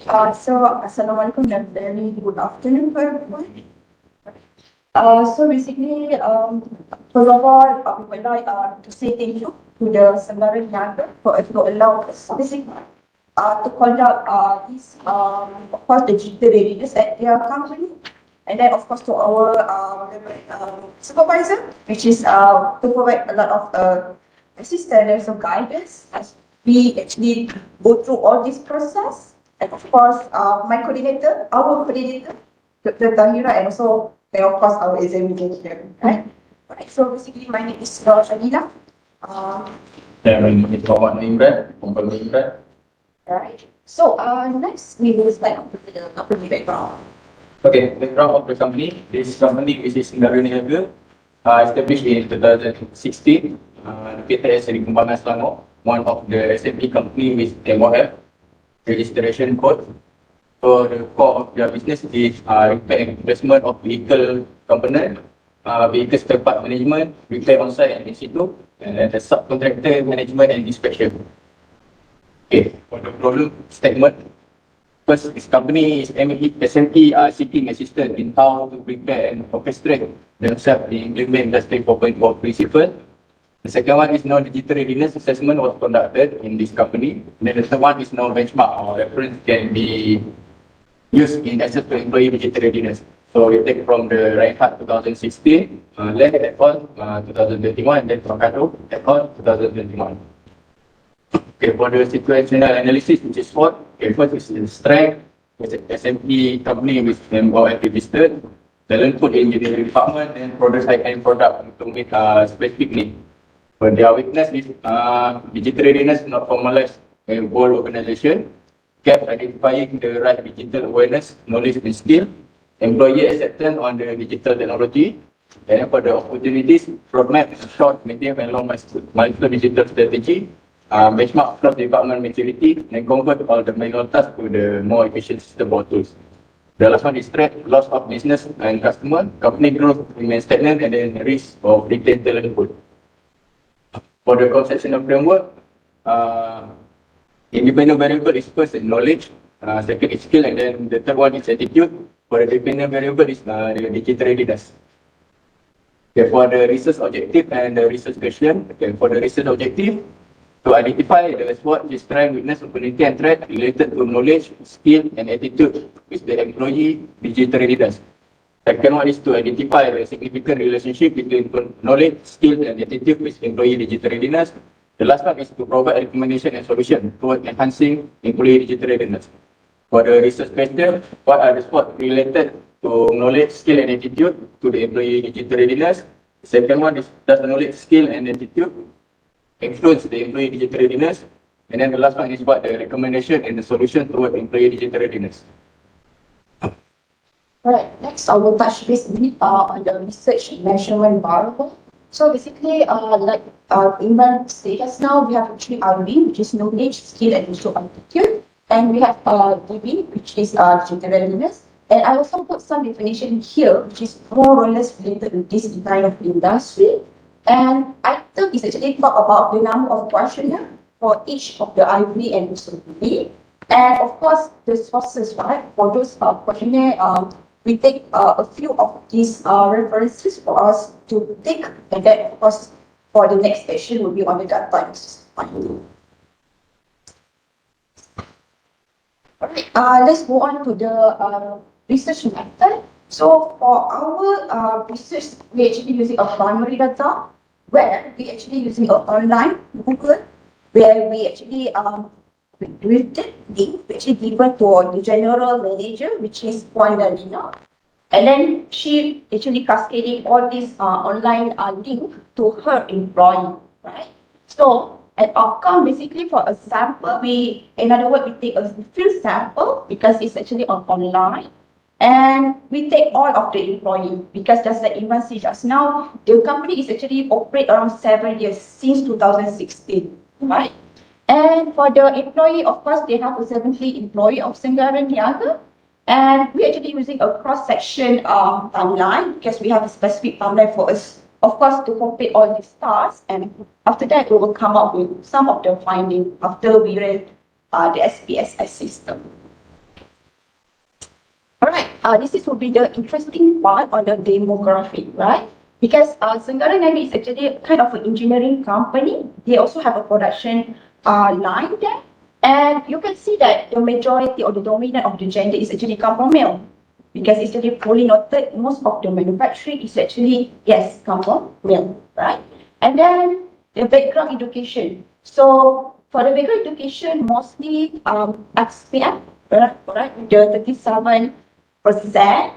Assalamualaikum and very good afternoon for everyone. Basically, first of all, we would like to say thank you to the Sembaran Niaga for to allow us basically to conduct this, of course, the digital readiness at their company. And then, of course, to our supervisor, which is to provide a lot of assistance and some guidance as we actually go through all this process. And of course, my coordinator, our coordinator, Dr. Tahira, and of course, our examination, right? Right. So basically, my name is Shadila. Dan Muhammad Imran, Muhammad Imran. Right. So next we will start with the company background. Okay, background of the company. This company, which is Niaga, established in 2016, located at Seri Kembangan, Selangor, one of the SMP company with MOF registration code. So the core of their business is repair and replacement of vehicle component, vehicle spare part management, repair on-site and in situ, and the subcontractor management and inspection. Okay, for the problem statement, first, this company is SMP seeking assistance in how to prepare and orchestrate themselves in implement Industry 4.4 principle. The second one is now digital readiness assessment was conducted in this company. And then the third one is now benchmark or reference can be used in access to employee digital readiness. So we take from the Reinhardt 2016, Len et al. 2021, and then Trocado et al. 2021. Okay, for the situational analysis, which is what? Okay, first is the strength, which is SMP company with MOF registered, talent put engineering department, and product high-end product to meet specific need. But their weakness is digital readiness not formalized in whole organization, gap identifying the right digital awareness, knowledge and skill, employee acceptance on the digital technology, and for the opportunities, roadmap, short, medium and long milestone digital strategy, benchmark across department maturity, and convert all the manual tasks to the more efficient system or tools. The last one is threat, loss of business and customer, company growth remains stagnant, and then risk of retained talent pool. For the conceptual framework, independent variable is first knowledge, second is skill, and then the third one is attitude. For the dependent variable is the digital readiness. Okay, for the research objective and the research question, okay, for the research objective, to identify the SWOT, the strength, weakness, opportunity, and threat related to knowledge, skill, and attitude with the employee digital readiness. Second one is to identify the significant relationship between knowledge, skill, and attitude with employee digital readiness. The last one is to provide recommendation and solution toward enhancing employee digital readiness. For the research question, what are the SWOT related to knowledge, skill, and attitude to the employee digital readiness? The second one is, does the knowledge, skill, and attitude influence the employee digital readiness? And then the last one is what the recommendation and the solution toward employee digital readiness. Right. Next, I will touch base on the research measurement variable. So basically, like Imran said just now, we have actually RB, which is knowledge, skill, and also attitude, and we have DB, which is digital readiness. And I also put some definition here, which is more or less related to this kind of industry. And item is actually talk about the number of questionnaire for each of the IB and also DB. And of course, the sources, right? For those questionnaire, we take a few of these references for us to take, and then of course for the next session will be on the data analysis. Alright, let's go on to the research method. So for our research, we actually using a primary data, where we actually using an online Google, where we actually with the link which is given to the general manager, which is Wandalina. And then she actually cascading all these online link to her employee, right? So an outcome basically for a sample, in other words, we take a field sample because it's actually online. And we take all of the employee because just like Imran said just now, the company is actually operate around 7 years since 2016, right? And for the employee, of course, they have a 70 employee of Sembaran Niaga. And we're actually using a cross-section timeline because we have a specific timeline for us, of course, to complete all these tasks. And after that, we will come up with some of the findings after we read the SPSS system. Alright, this will be the interesting part on the demographic, right? Because Senggara Nadi is actually kind of an engineering company. They also have a production line there. And you can see that the majority or the dominant of the gender is actually come from male. Because it's actually fully noted, most of the manufacturing is actually, yes, come from male, right? And then the background education. So for the background education, mostly XPM, right? The 37%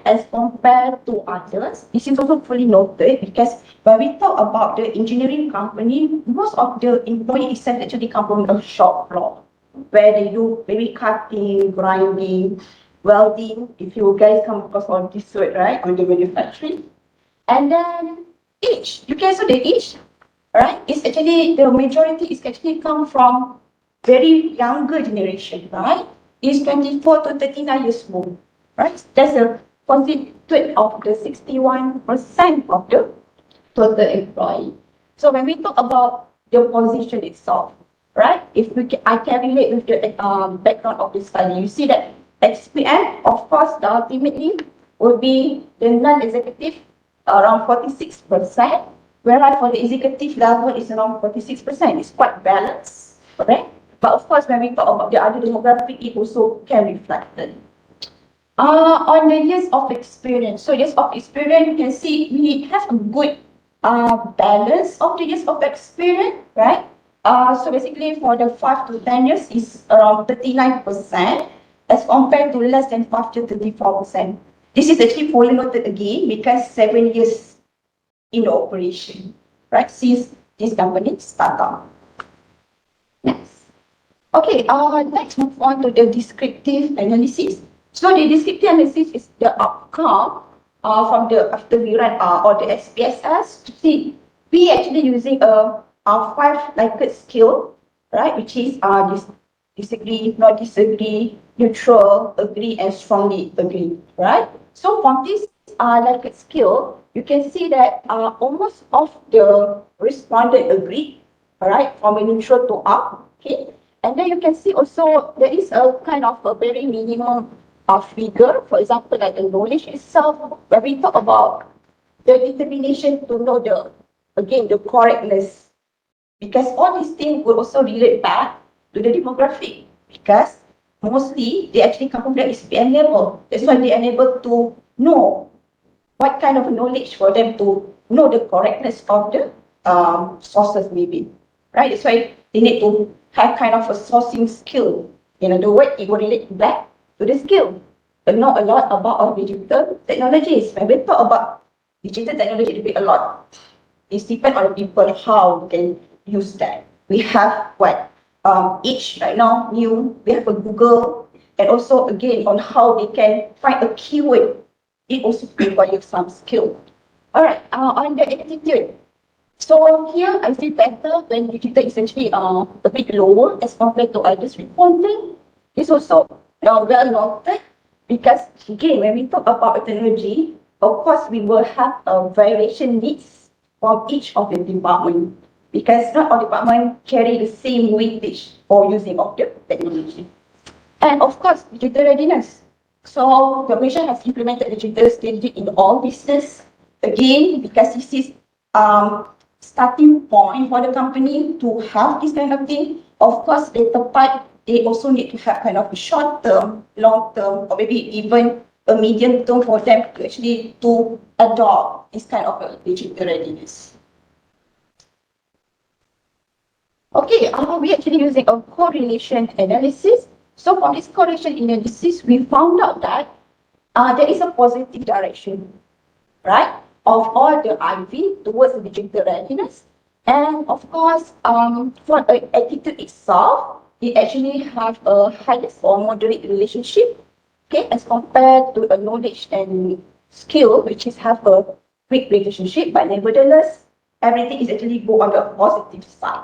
as compared to others. This is also fully noted because when we talk about the engineering company, most of the employees actually come from a shop floor where they do maybe cutting, grinding, welding, if you guys come across all this word, right, on the manufacturing. And then age, you can see the age, right? It's actually, the majority is actually come from very younger generation, right? It's 24 to 39 years old, right? That's a constitute of the 61% of the total employee. So when we talk about the position itself, right? If we can, I can relate with the background of the study, you see that XPM, of course, the ultimately would be the non-executive around 46%, whereas for the executive level is around 46%. It's quite balanced, correct? But of course, when we talk about the other demographic, it also can reflect it. On the years of experience. So years of experience, you can see we have a good balance of the years of experience, right? So basically for the 5 to 10 years is around 39% as compared to less than 5 to 34%. This is actually fully noted again because 7 years in the operation, right? Since this company started. Next. Okay, let's move on to the descriptive analysis. So the descriptive analysis is the outcome from the after we run or the SPSS to see we actually using a 5 Likert scale, right? Which is disagree, not disagree, neutral, agree, and strongly agree, right? So from this Likert scale, you can see that almost of the respondent agree, all right, from a neutral to up, okay. And then you can see also there is a kind of a very minimum figure, for example, like the knowledge itself, where we talk about the determination to know the, again, the correctness. Because all these things will also relate back to the demographic. Because mostly they actually come from the SPM level. That's why they are able to know what kind of knowledge for them to know the correctness of the sources maybe, right? That's why they need to have kind of a sourcing skill. In other words, it will relate back to the skill. But not a lot about our digital technologies. When we talk about digital technology, it will be a lot. It depends on the people how they can use that. We have what each right now new. We have a Google, and also again on how they can find a keyword. It also requires some skill. All right, on the attitude. So here I feel better when digital is actually a bit lower as compared to others reporting. It's also well noted because again when we talk about technology, of course we will have a variation needs from each of the department because not all department carry the same weightage for using of the technology. And of course, digital readiness. So the Malaysia has implemented digital strategy in all business. Again, because this is starting point for the company to have this kind of thing. Of course, later part, they also need to have kind of a short term, long term, or maybe even a medium term for them to actually to adopt this kind of a digital readiness. Okay, we actually using a correlation analysis. So from this correlation analysis, we found out that there is a positive direction, right, of all the IV towards the digital readiness. And of course, for the attitude itself, it actually have a highest or moderate relationship, okay, as compared to a knowledge and skill, which is have a quick relationship, but nevertheless, everything is actually go on the positive side.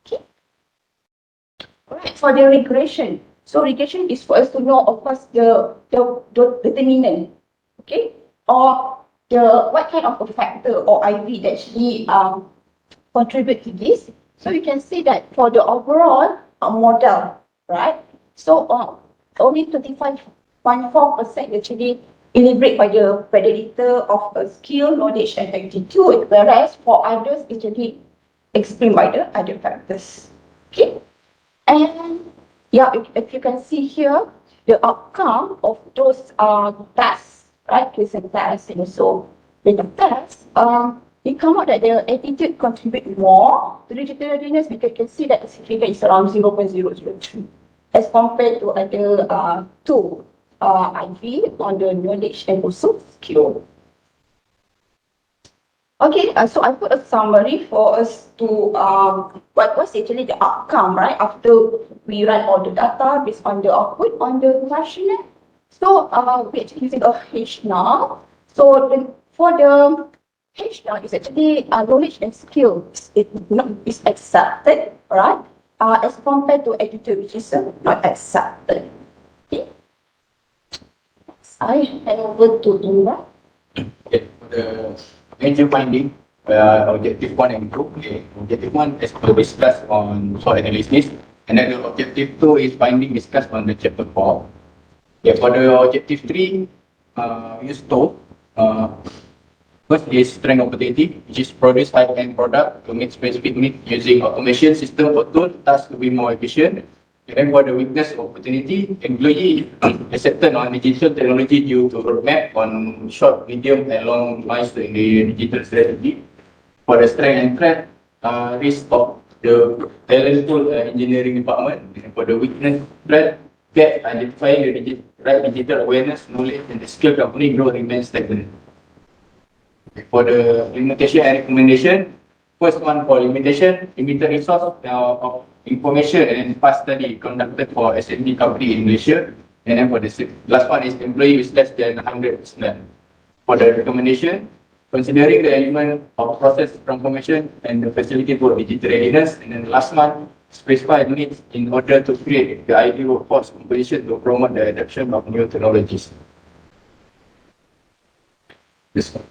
Okay. Alright, for the regression. So regression is for us to know, of course, the determinant, okay, or the what kind of a factor or IV that actually contribute to this. So you can see that for the overall model, right? So only 25 0.4% actually elaborate by the predator of a skill, knowledge, and attitude, whereas for others, it's actually explained by the other factors. Okay, and yeah, if you can see here, the outcome of those tests, right? Quiz and tests, and so in the test, it come out that the attitude contribute more to digital readiness, because you can see that the certificate is around 0.003 as compared to other two IV on the knowledge and also skill. Okay, so I put a summary for us to what was actually the outcome, right? After we run all the data based on the output on the questionnaire. So we're actually using a HNAR. So for the HNAR is actually knowledge and skills. It not is accepted, right? As compared to attitude, which is not accepted. Okay. I hand over to Indra. Okay, for the major finding, objective 1 and 2. Okay. Objective 1 is to discuss on SWOT analysis, and then the objective 2 is finding discussed on the chapter 4. Okay, for the objective 3, use TOE. First is strength opportunity, which is produce high-end product to meet specific needs using automation system or tool, tasks to be more efficient. And then for the weakness opportunity, employee accepted on digital technology due to roadmap on short, medium, and long lines in the digital strategy. For the strength and threat, risk of the talent pool engineering department. And for the weakness threat, gap identifying the right digital awareness, knowledge, and the skill company growth remains stagnant. For the limitation and recommendation, first one for limitation, limited resource of information and past study conducted for SMB company in Malaysia. And then for the last one is employee with less than 100 personnel. For the recommendation, considering the element of process transformation and the facility for digital readiness. And then the last one, specify needs in order to create the ideal workforce composition to promote the adoption of new technologies. This one.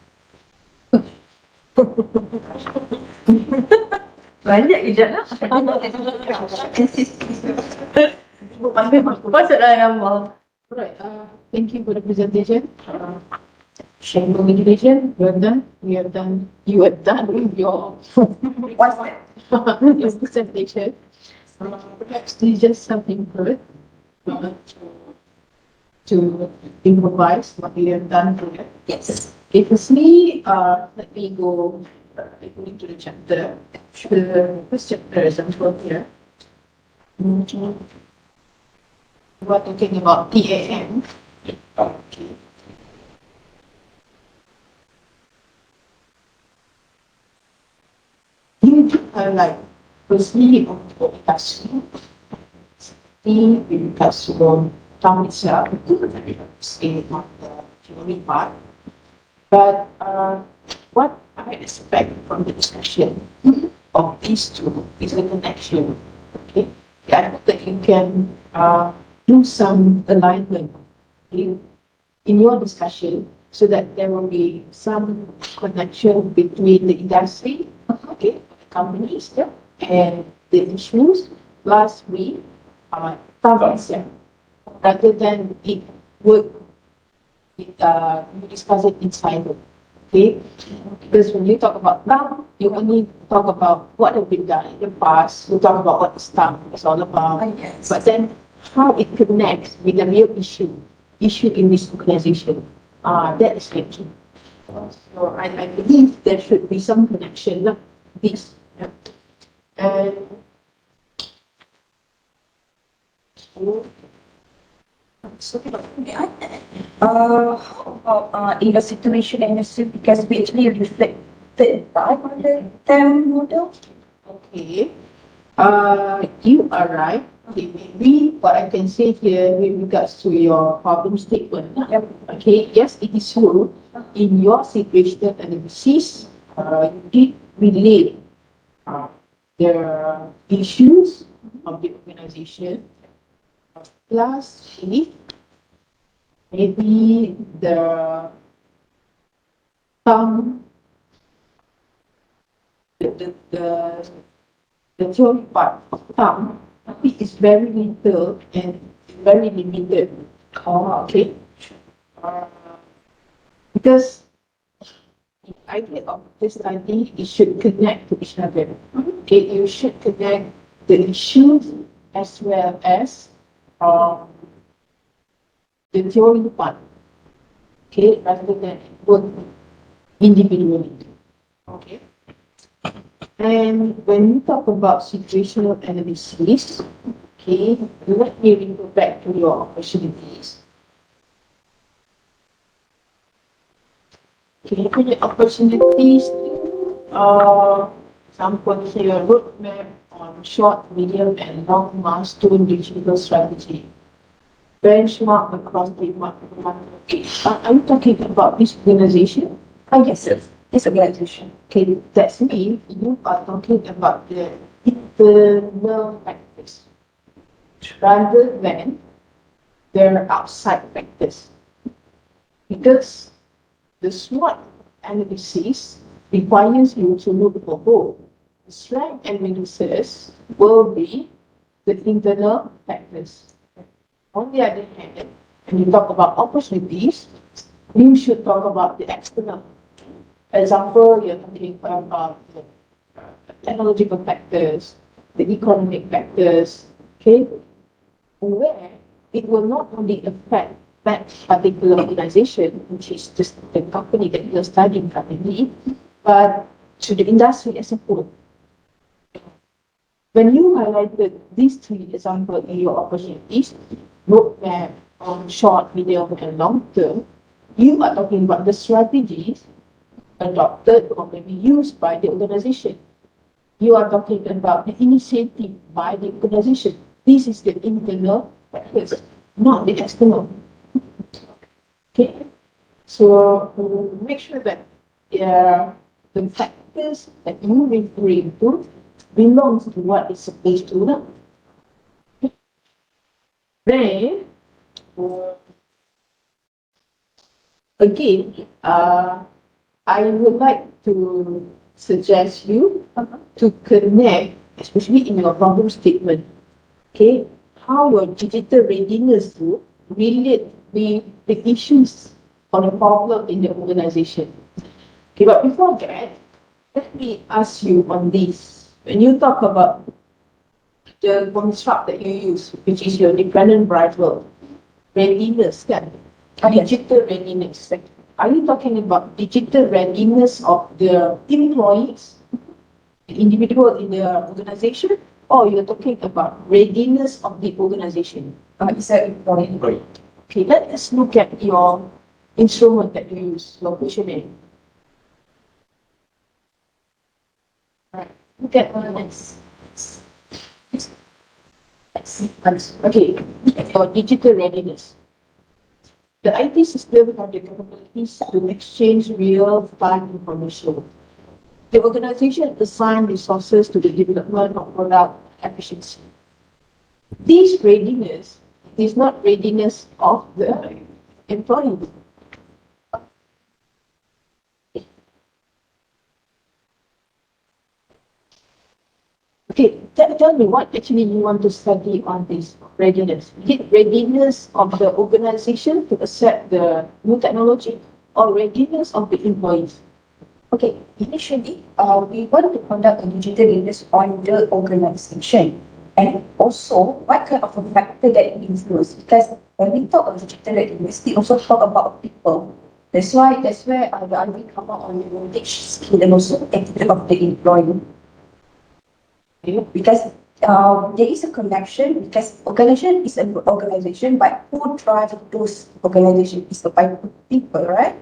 Banyak je lah. Masuklah nama. Right. Thank you for the presentation. Shame congratulations. You have done. You have done with your your presentation. Perhaps this is just something good to improvise what you have done today. Yes. Okay, firstly, let me go into the chapter. The first chapter is on here. We're talking about TAM. Okay. You do highlight firstly on the classroom. In the classroom, time itself, say on the theory part. But what I expect from the discussion of these two is the connection. Okay, I hope that you can do some alignment in your discussion so that there will be some connection between the industry, okay, the companies, and the issues. Plus, we rather than it would. You discuss it in silo, okay? Because when you talk about now, you only talk about what has been done in the past. You talk about what the stuff is all about, Yes. but then how it connects with the real issue in this organization. That is the key. So I believe there should be some connection. This, yeah. And how about in the situation and because we actually reflected by the TAM model? okay, you are right. Okay, maybe what I can say here with regards to your problem statement. Okay, yes, it is true. In your situation analysis, you did relate the issues of the organization. Plus, maybe the theory part of term is very little and very limited Oh, Okay. Uh, because the idea of this study, it should connect to each other. Okay, you should connect the issues as well as um, the theory part. Okay, rather than work individually. Okay. And when you talk about situational analysis, okay, let me go back to your opportunities. Okay, for the opportunities, example here, roadmap on short, medium, and long milestone digital strategy. Benchmark across the market. Okay, are you talking about this organization? yes, this organization. Okay, that's mean you are talking about the internal factors rather than their outside factors. Because the SWOT analysis requires you to look for both. The strength and weaknesses will be the internal factors. On the other hand, when you talk about opportunities, you should talk about the external. Example, you're talking about the technological factors, the economic factors, okay, where it will not only affect that particular organization, which is just the company that you're studying currently, but to the industry as a whole. When you highlighted these three examples in your opportunities, roadmap on short, medium, and long term, you are talking about the strategies adopted or maybe used by the organization. You are talking about the initiative by the organization. This is the internal factors, not the external. Okay, so make sure that the factors that you referring to belongs to what it's supposed to know. Then, again, I would like to suggest you to connect, especially in your problem statement, okay, how your digital readiness will relate with the issues or the problem in the organization. Okay, but before that, let me ask you on this. When you talk about the construct that you use, which is your dependent variable, readiness, kan? Digital readiness. Are you talking about digital readiness of the employees, the individual in the organization, or you're talking about readiness of the organization? It's an employee. Right. Okay, let us look at your instrument that you use, your questionnaire. Right. Look at this. Okay, look at your digital readiness. The IT system have the capabilities to exchange real-time information. The organization assign resources to the development of product efficiency. This readiness is not readiness of the employee. Okay, tell me what actually you want to study on this readiness. Is it readiness of the organization to accept the new technology or readiness of the employees? Okay, initially, we want to conduct a digital readiness on the organization and also what kind of a factor that it influence. Because when we talk of digital readiness, we also talk about people. That's where the RV come out on the knowledge, skill, and also attitude of the employee. Because there is a connection because organization is an organization, but who drives those organizations is by people, right?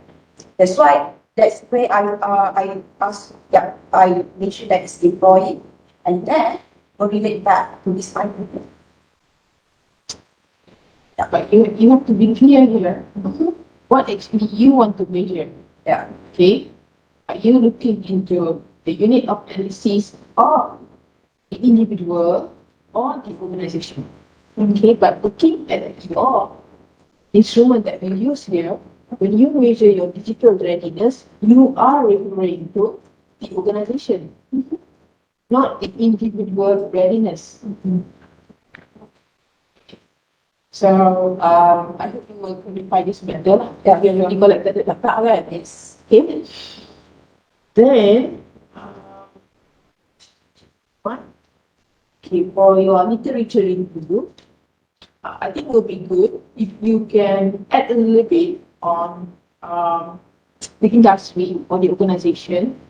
That's where I ask, I mentioned that it's employee, and then we'll relate back to this five people. But you have to be clear here. What actually you want to measure? Yeah. Okay, are you looking into the unit of analysis or the individual or the organization? Okay, but looking at your instrument that we use here, when you measure your digital readiness, you are referring to the organization, not the individual readiness. So I hope you will clarify this better. Yeah, you collected the data, right? Yes. Okay. Then, what? Okay, for your literature review, I think it will be good if you can add a little bit on the industry or the organization.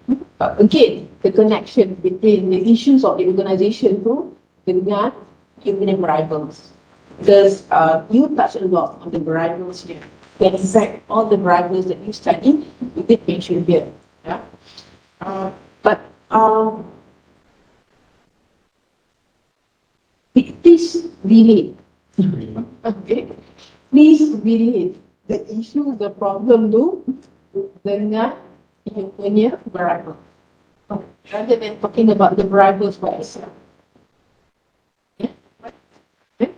Again, the connection between the issues of the organization tu dengan human variables. Because you touch a lot on the variables here. In fact, all the variables that you study, you did mention here. Yeah? But please relate. Okay. Please relate the issue, the problem tu dengan you punya variable. Rather than talking about the variables by itself. Yeah. Okay.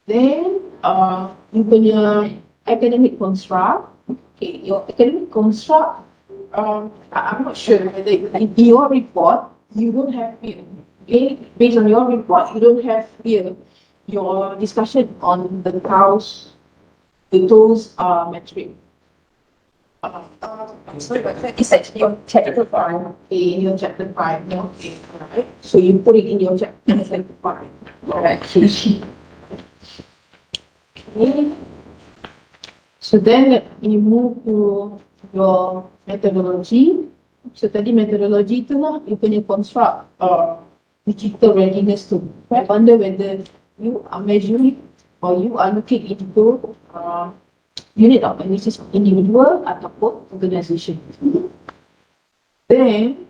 Then, you punya academic construct. Okay, your academic construct, I'm not sure whether in your report, you don't have here. Okay, based on your report, you don't have here your discussion on the cows, the tools metric. Sorry, but that is actually on chapter 5. In your chapter 5, yeah, okay, alright. So you put it in your chapter 5. Alright. Okay. So then you move to your methodology. So tadi methodology tu lah, you punya construct digital readiness tu. I wonder whether you are measuring or you are looking into unit of analysis of individual ataupun organisation. Then,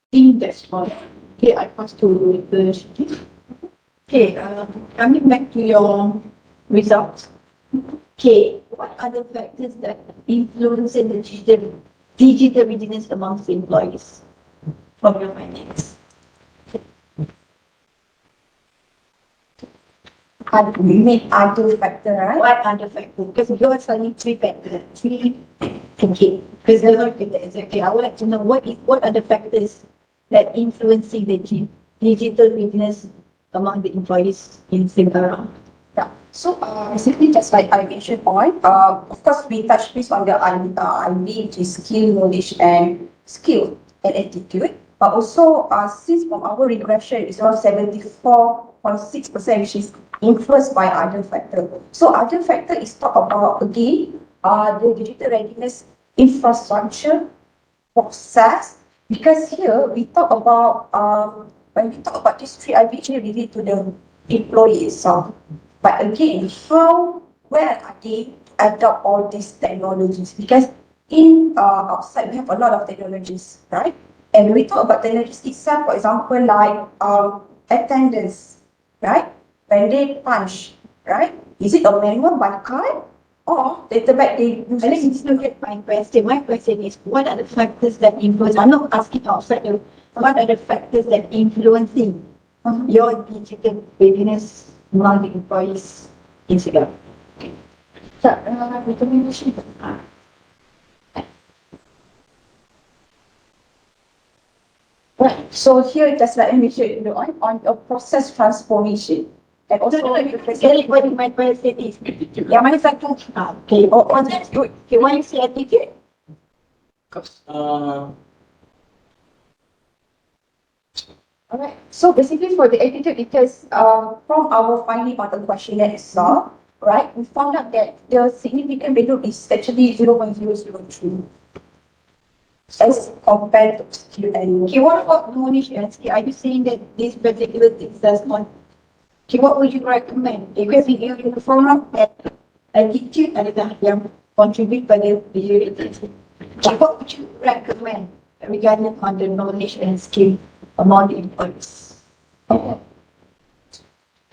think that's all. Okay, I pass to the Shiki. Okay, coming back to your results. Okay, what are the factors that influence the digital readiness amongst employees from your findings? We made other factor, right? What other factor? Because you are studying three factors, okay. Because they're not exactly. I would like to know what are the factors that influencing the digital readiness among the employees in Singapore. Yeah. So basically, just like I mentioned on, of course, we touched base on the IB, which is skill, knowledge, and attitude. But also, since from our regression, it's around 74.6%, which is influenced by other factor. So other factor is talk about again the digital readiness infrastructure process. Because here we talk about when we talk about this three, I actually relate to the employee itself. But again, how well are they adopt all these technologies? Because in outside we have a lot of technologies, right? And when we talk about technologies itself, for example, like attendance, right? When they punch, right? Is it a manual by card? Or later back they use. Let's look at my question. My question is, what are the factors that influence? I'm not asking outside. What are the factors that influencing your digital readiness among the employees in Singapore? Okay. So, recommendation. Right. So here, just like I mentioned, on your process transformation. And also, What my question is, yeah, manufacturing. Okay, oh, that's good. Okay, why you say attitude? Alright, so basically for the attitude, because from our finding on the questionnaire itself, right, we found out that the significant value is actually 0.003 as compared to skill and Okay, what about knowledge and skill? Are you saying that this particular thing does not? Okay, what would you recommend? Because you found out that attitude adalah yang contribute pada visual identity. Okay, what would you recommend regarding on the knowledge and skill among the employees?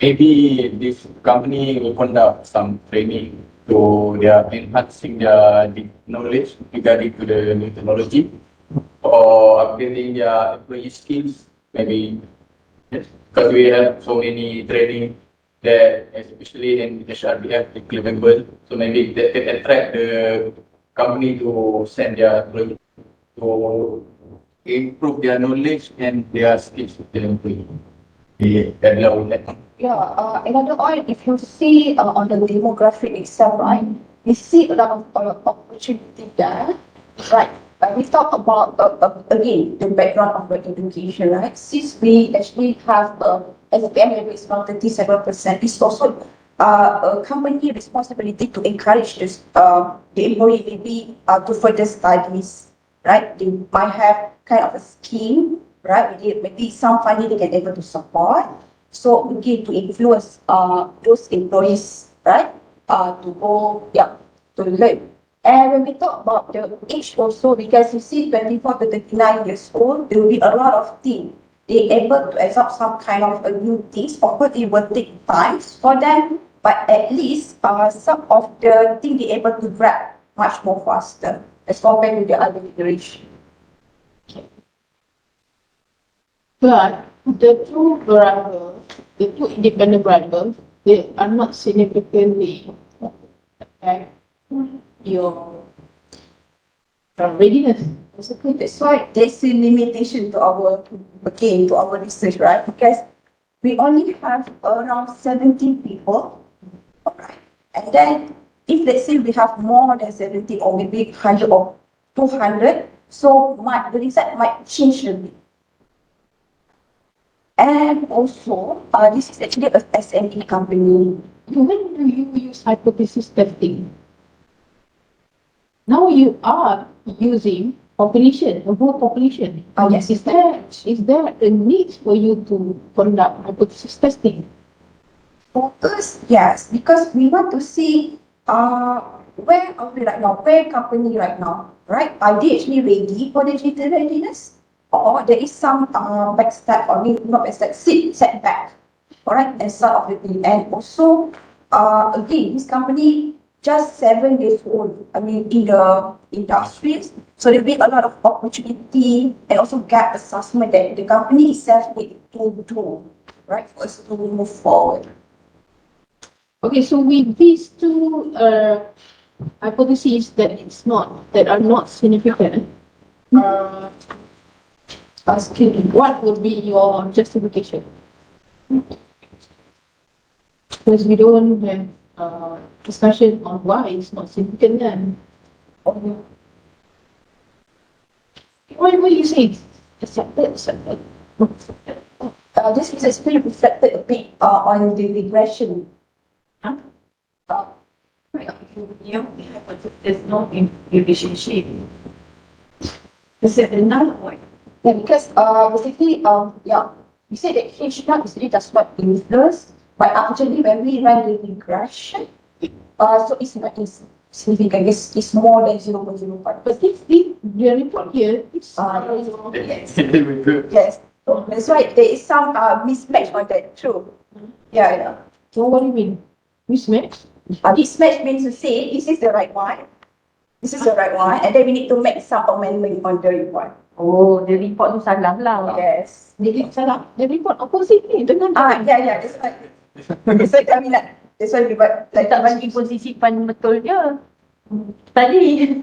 Maybe this company will conduct some training to their enhancing their knowledge regarding to the new technology or upgrading their employee skills. Maybe yes, because we have so many training that especially in HRBF available, so maybe that can attract the company to send their employee to improve their knowledge and their skills with the employee. Adalah with that. Yeah, another one, if you see on the demographic itself, right, we see a lot of opportunity there, right? We talk about, again, the background of the education, right? Since we actually have, as a PMW is around 37%, it's also a company responsibility to encourage this, the employee maybe to further studies, right? They might have kind of a scheme, right? Maybe some funding they can able to support. So again, to influence those employees, right? To go, yeah, to learn. And when we talk about the age also, because you see 24 to 39 years old, there will be a lot of things. They able to absorb some kind of a new things. Of course, it will take time for them, but at least some of the things they able to grab much more faster as compared to the other generation. But the two variables, the two independent variables, they are not significantly affect your readiness. Basically, that's why there's a limitation to our, again, to our research, right? Because we only have around 70 people, alright? And then, if let's say we have more than 70 or maybe 100 or 200, so the result might change a bit. And also, this is actually a SME company. When do you use hypothesis testing? Now you are using population, the whole population. Yes. Is there a need for you to conduct hypothesis testing? For us, yes, because we want to see where are we right now, where company right now, right? Are they actually ready for digital readiness? Or there is some backstep, or not backstep, setback, alright, and sort of the thing. And also, again, this company just 7 years old, I mean, in the industries, so there'll be a lot of opportunity and also gap assessment that the company itself need to do, right, for us to move forward. Okay, so with these two hypotheses that are not significant, asking what would be your justification? Because we don't have discussion on why it's not significant then. Why will you say accepted? This is actually reflected a bit on the regression. Huh? There's no relationship. Is it another point? Yeah, because basically, yeah, we say that H0 actually does not influence, but actually when we run the regression, so it's not significant. It's more than 0.05. But this the report here, it's Yes. Yes. So that's why there is some mismatch on that. True. Yeah, yeah. so what do you mean? Mismatch? Mismatch means to say this is the right one. This is the right one, and then we need to make some amendment on the report. Oh, the report tu salah lah. Yes. Dia salah. The report opposite ni dengan Yeah. That's why. That's why kami nak. That's why we buat like Tak bagi posisi pan betul dia. Tadi.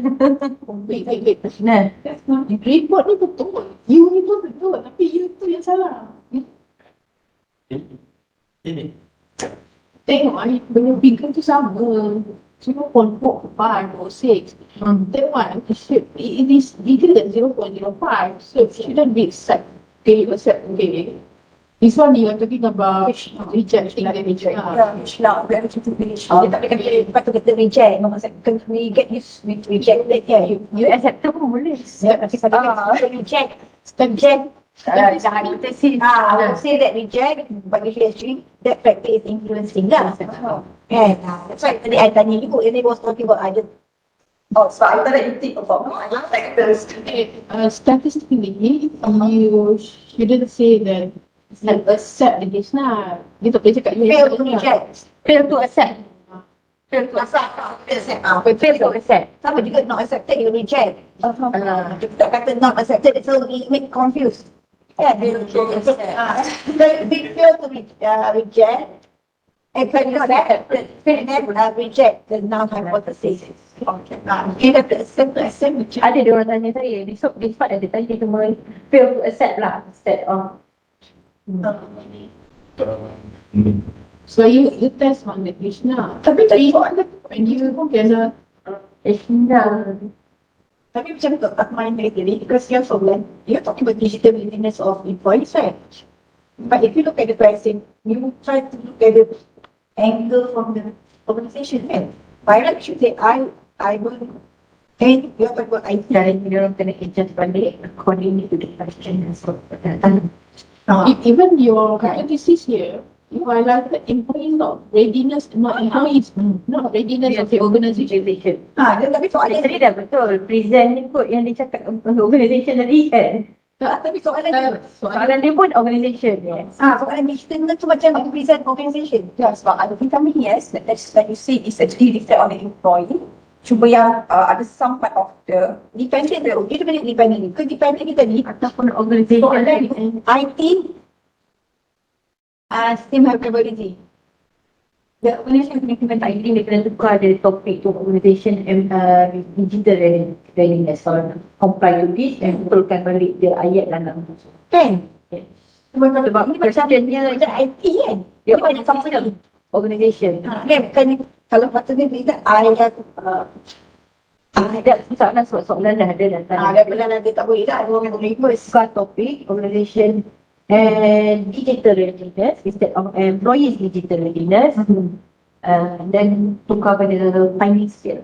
wait. Nah. That's not the report ni betul. You ni pun betul, tapi you tu yang salah. Ini. Tengok ni, benda figure tu sama. 0.45 or 6. That one, it is bigger than 0.05. So it shouldn't be accept. Okay, you accept. Okay. This one you are talking about rejecting the reject. Yeah, now we are to finish. Kita boleh kata kita reject. Maksudnya we get used with rejected. Yeah, You accept tu pun boleh. tapi kalau reject, Jangan kita say. say that reject, but if actually that factor is influencing lah. Yeah, that's why tadi I tanya you, and it was talking about other. Oh, so after that you think about other factors. Statistically, you shouldn't say that you accept this lah. You tak boleh cakap you Fail to reject. Fail to accept. Fail to accept. Sama juga not accepted, you reject. Kita tak kata not accepted, so we make confused. Yeah, fail to accept. They fail to reject. But no, that reject the null hypothesis. Okay. You have to accept which Ada dia orang tanya saya, this part ada tadi dia cuma fail to accept lah instead of So you test on the Krishna. Tapi when you kena tapi macam tu tak main really because you're talking about digital willingness of employees, right? But if you look at the pricing, you try to look at the angle from the organization, kan? By right, you should say, I will, and you have to go, dan dia orang kena adjust balik according to the question and so even your analysis here, you highlighted employees not readiness, not employees, not readiness of the organization. tapi soalan Tadi dah betul, present ni kot yang dia cakap organisation tadi kan. tapi soalan Soalan dia pun organisation yes. soalan digital tu macam represent organization. Ya, sebab ada vitamin yes, that's like you say is actually reflect on the employee. Cuma yang ada some part of the dependent, dia balik dependent. Ke dependent kita ni Ataupun organisation soalan IT still have capability. the organisation implement ID dia kena tukar dari topik tu organisation and digital readiness kalau nak comply with this and betulkan balik dia ayat dalam tu. Kan? Yes. Sebab ni macam Questionnya IT kan? dia pun sama organisation. Kan kalau patutnya kita I have Ada soalan dah ada datang. ada benar nanti tak boleh dah ada orang yang reverse. Tukar topik organisation and digital readiness instead of employees digital readiness. Dan tukar pada finding skill.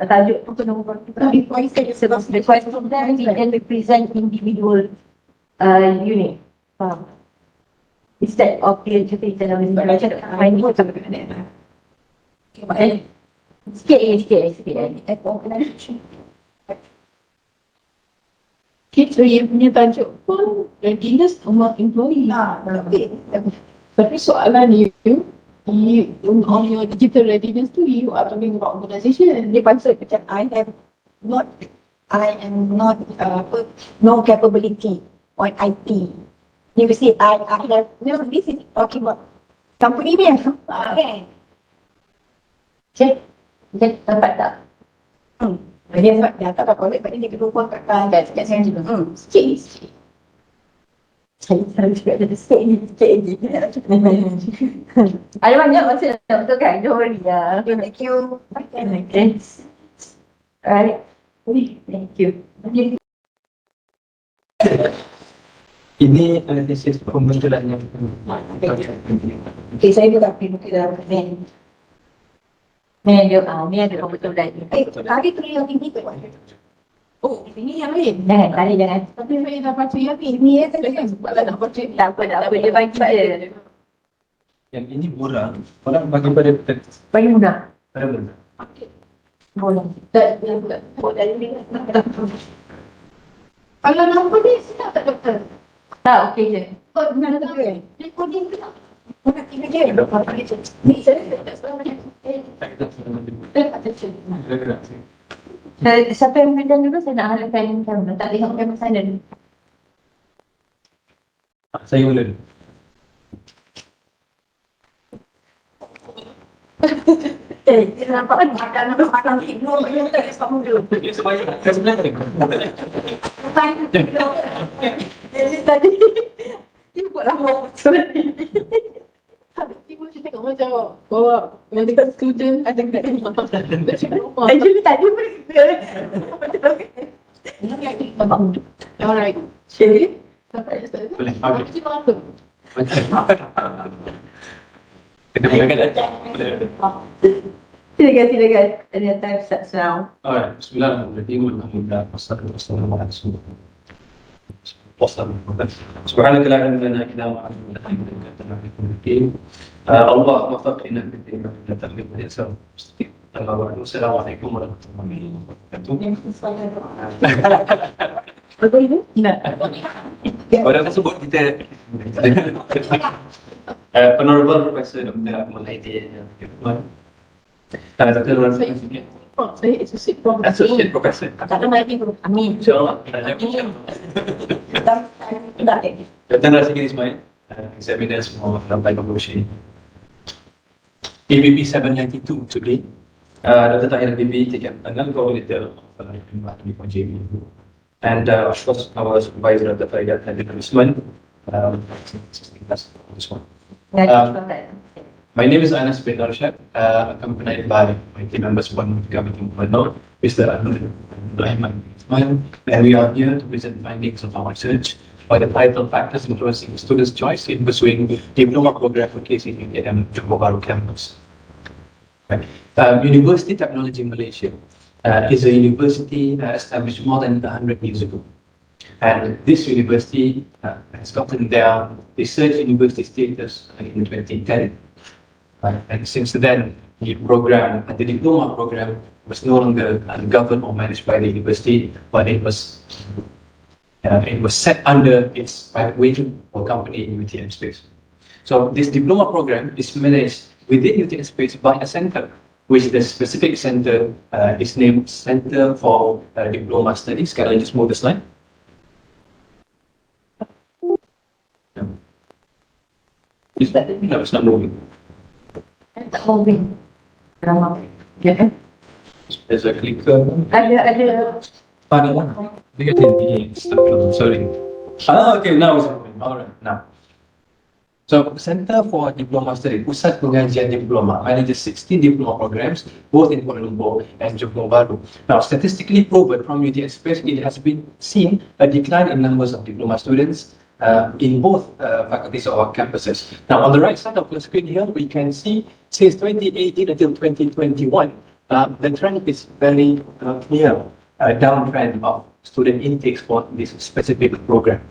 Tajuk tu kena ubah juga. Sebab request from them we can represent individual unit. Instead of dia cerita dalam macam finding sikit. Kita yang punya tajuk pun readiness among employee. Tapi soalan you on your digital readiness tu, you are talking about organization. Dia pasal macam I am not no capability on IT. You see, I have this is talking about company ni kan? Cek dapat tak? Dia sebab dia tak dapat collect, dia kena buang kat saya juga. Sikit. Saya selalu cakap dia sikit. Ada banyak masa nak betul kan? Don't worry lah. Thank you. Okay. Alright. Thank you. Ini analisis pembentulan yang Okay, saya juga pergi ke dalam men. Ni ada pembetulan. Tadi tu yang tinggi tu. Oh, ini yang lain. Jangan. Tapi saya dah baca yang ni. Ini ya saya Sebab tak nak baca ni. Tak apa, dia bagi je. yang ini murah, orang bagi pada Bagi mudah. pada murah. Boleh. Kalau nombor ni sedap tak doktor? Tak, okey je. Oh, benar tak ke? Recording ke tak? Nak tiga je. Ni saya tak selalu Siapa yang bidang dulu saya nak harapkan macam tak tengok macam sana. Saya boleh. dia nampak kan makan tidur dia tak sebab muda. Sebenarnya Tadi dia buat lama betul. Tiba-tiba tengok macam bawa yang dekat student ada kat rumah. Dekat rumah. Actually tadi pun Alright. Cik. boleh. Macam mana? Kita mulakan dah. Silakan. Any time starts now. Alright, bismillahirrahmanirrahim. Alhamdulillah, wassalatu wassalamu ala rasulillah. سبحانك لا علم لنا الا ما علمتنا انك انت العليم الحكيم. اللهم وفقنا بالدين ولا تغلب الانسان المستقيم. اما بعد السلام عليكم ورحمه الله وبركاته. Orang tersebut kita Honorable Professor Dr. Ahmad Aidil Dr. Wan sikit. Saya associate professor. Associate Professor. Kata lagi tu. Amin. InsyaAllah. Datang dari segi Ismail. examiners for evaluation. EMBA 792 today. Dr. Tahir Bibi taken another coordinator of EMBA24JB. And of course, our supervisor, Dr. Tahir had the announcement. This one. My name is Anas bin Arshad, accompanied by my team members from Government Gubernur, Mr. Rahman Ismail, and we are here to present findings of our research by the title Factors Influencing Students' Choice in Pursuing Diploma Program for Case in UTM Johor Bahru campus. Right. University Technology Malaysia is a university established more than 100 years ago. And this university has gotten their research university status in 2010. And since then, the program, the diploma program, was no longer governed or managed by the university, but it was set under its private wing or company in UTM space. So this diploma program is managed within UTM space by a center, which the specific center is named Center for Diploma Studies. Can I just move the slide? No, it's not moving. Tak moving. Ya. There's a clicker. Ada. Sorry. Okay, now it's moving. Alright, now. So, Center for Diploma Studies, Pusat Pengajian Diploma, manages 16 diploma programs, both in Kuala Lumpur and Johor Bahru. Now, statistically proven from UTM space, it has been seen a decline in numbers of diploma students in both faculties or campuses. Now, on the right side of the screen here, we can see since 2018 until 2021, the trend is very clear, downtrend of student intakes for this specific program.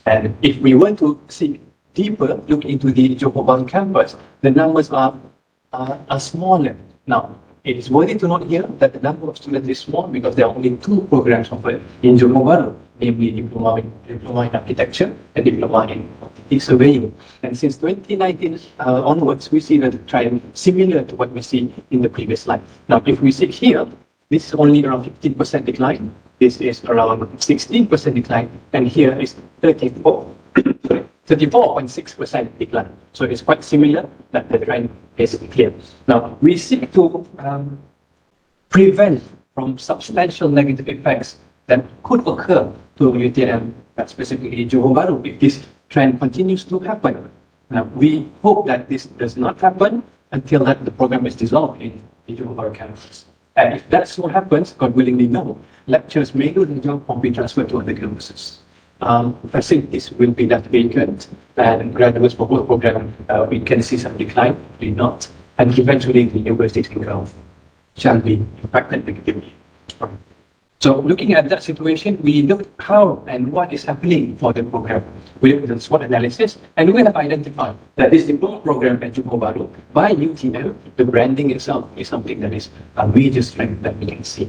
And if we were to see deeper, look into the Johor Bahru campus, the numbers are smaller. Now, it is worthy to note here that the number of students is small because there are only 2 programs offered in Johor Bahru, namely Diploma in Architecture and Diploma in Surveying. And since 2019 onwards, we see the trend similar to what we see in the previous slide. Now, if we see here, this is only around 15% decline. This is around 16% decline, and here is 34.6% decline. So it's quite similar that the trend is clear. Now, we seek to prevent from substantial negative effects that could occur to UTM, specifically Johor Bahru, if this trend continues to happen. Now, we hope that this does not happen until that the program is dissolved in the Johor Bahru campus. And if that so happens, God willingly no, lecturers may lose their job or be transferred to other campuses. Facilities will be left vacant, and graduates for both programs, we can see some decline, probably not, and eventually the university's income shall be impacted negatively. So looking at that situation, we look how and what is happening for the program. We look at the SWOT analysis, and we have identified that this diploma program at Johor Bahru by UTM, the branding itself is something that is a major strength that we can see.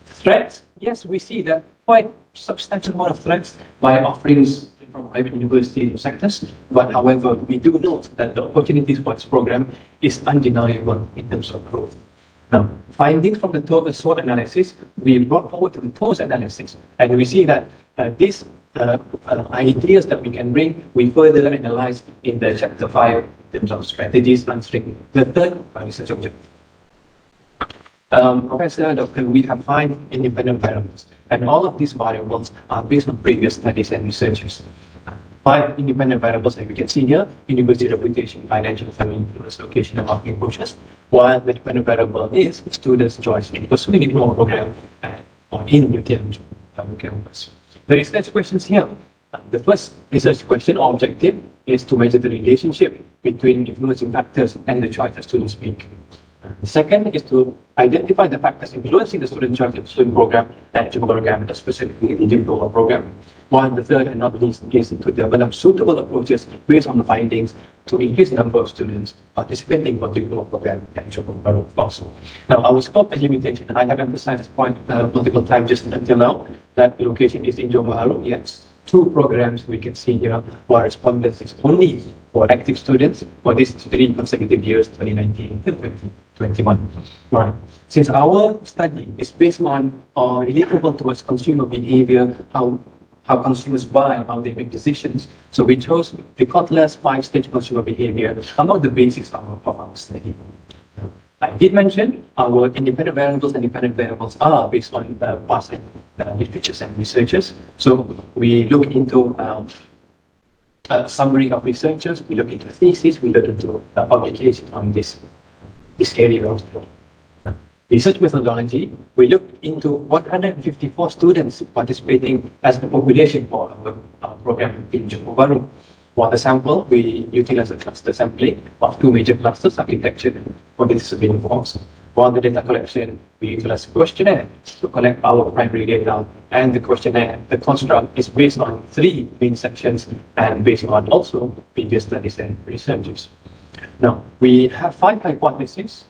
Threats, yes, we see that quite substantial amount of threats by offerings from private university sectors, but however, we do note that the opportunities for this program is undeniable in terms of growth. Now, findings from the total SWOT analysis, we brought forward to the post analysis, and we see that these ideas that we can bring, we further analyze in the chapter 5 in terms of strategies answering the third research objective. Professor, Dr. We have 5 independent variables, and all of these variables are based on previous studies and researches. 5 independent variables that we can see here: university reputation, financial, family influence, location, and marketing approaches, while the dependent variable is students' choice in pursuing diploma program or in UTM campus. The research questions here. The first research question or objective is to measure the relationship between influencing factors and the choice that students make. The second is to identify the factors influencing the student choice of student program at Johor Bahru campus, specifically the diploma program. While the third and not least is to develop suitable approaches based on the findings to increase the number of students participating in the diploma program at Johor Bahru also. Now, our scope and limitation, I have emphasized this point multiple times just until now, that the location is in Johor Bahru. Yes, 2 programs we can see here where respondents is only for active students for these 3 consecutive years, 2019 to 2021. Right. Since our study is based on or relatable towards consumer behavior, how consumers buy, how they make decisions. So we chose the Kotler's 5-stage consumer behavior among the basics of our study. I did mention our independent variables are based on past literatures and researchers. So we look into a summary of researchers, we look into thesis, we look into publication on this area of research methodology. We looked into 154 students participating as the population for our program in Johor Bahru. For the sample, we utilize a cluster sampling of 2 major clusters, architecture and cognitive forms. For the data collection, we utilize a questionnaire to collect our primary data, and the questionnaire, the construct is based on 3 main sections and based on also previous studies and researches. Now, we have 5 hypotheses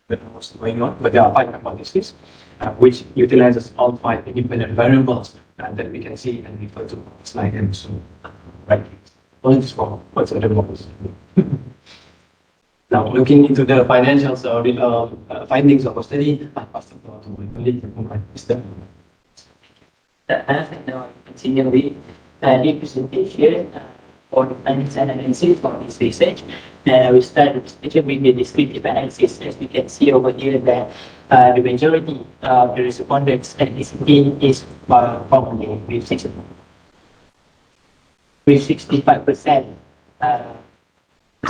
that was going on, but there are 5 hypotheses which utilizes all 5 independent variables that we can see and refer to slide and so right. Points for what's the models. Now, looking into the financials or the findings of our study, I pass the floor to my colleague, Mr. Now, continue with the presentation for the findings and analysis for this research. We start with the descriptive analysis. As we can see over here that the majority of the respondents ethnicity is probably with 65%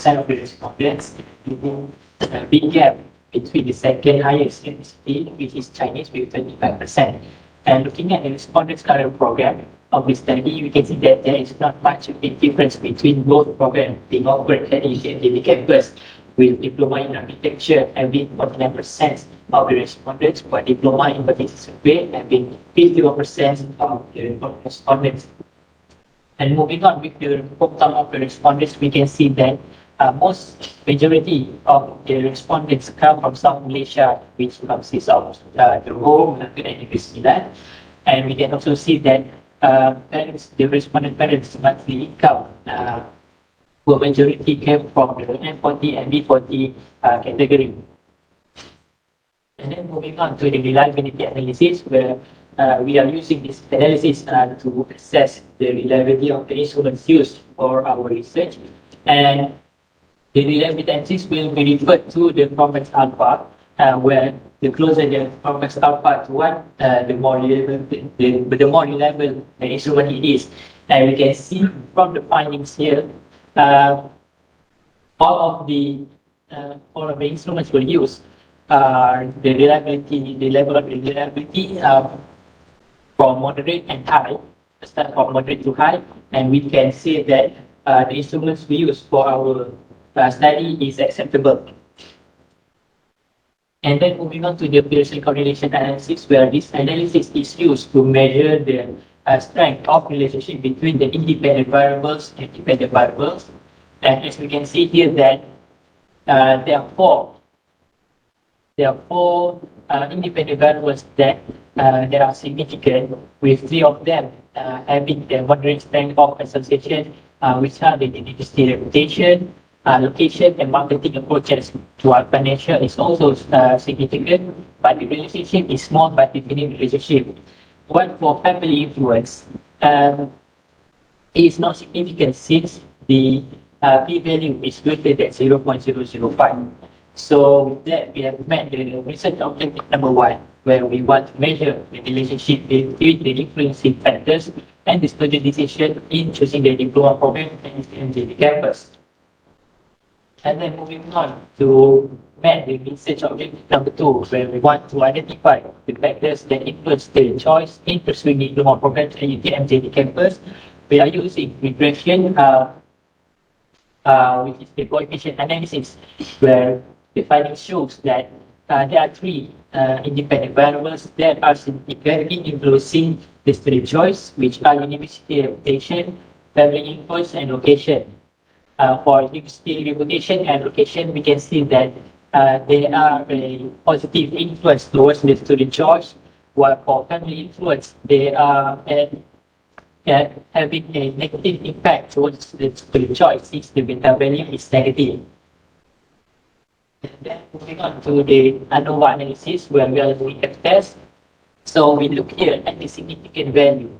of the respondents, giving a big gap between the second highest ethnicity, which is Chinese, with 25%. And looking at the respondents' current program of the study, we can see that there is not much of a difference between both programs being offered at the campus, with diploma in architecture having 49% of the respondents, but diploma in business survey having 51% of the respondents. And moving on with the breakdown of the respondents, we can see that majority of the respondents come from South Malaysia, which consists of Johor, Melaka, and Negeri Sembilan. And we can also see that the respondent parents' monthly income majority came from the M40 and B40 category. And then moving on to the reliability analysis, where we are using this analysis to assess the reliability of the instruments used for our research. And the reliability analysis will be referred to the performance alpha, where the closer the performance alpha to 1, the more reliable the instrument it is. And we can see from the findings here, all of the instruments will use the level of reliability from moderate and high, start from moderate to high, and we can say that the instruments we use for our study is acceptable. And then moving on to the operational correlation analysis, where this analysis is used to measure the strength of relationship between the independent variables and dependent variables. And as we can see here that there are four independent variables that are significant, with 3 of them having the moderate strength of association, which are the university reputation, location, and marketing approaches to our financial is also significant, but the relationship is small but defining relationship. One for family influence is not significant since the p-value is greater than 0.005. So with that, we have met the research objective number 1, where we want to measure the relationship between the influencing factors and the student decision in choosing the diploma program and the campus. And then moving on to met the research objective number 2, where we want to identify the factors that influence the choice in pursuing the diploma programs at UTMJB campus. We are using regression, which is the coefficient analysis, where the findings shows that there are 3 independent variables that are significantly influencing the student choice, which are university reputation, family influence, and location. For university reputation and location, we can see that they are a positive influence towards the student choice, while for family influence, they are having a negative impact towards the student choice since the beta value is negative. And then moving on to the ANOVA analysis, where we are doing a test. So we look here at the significant value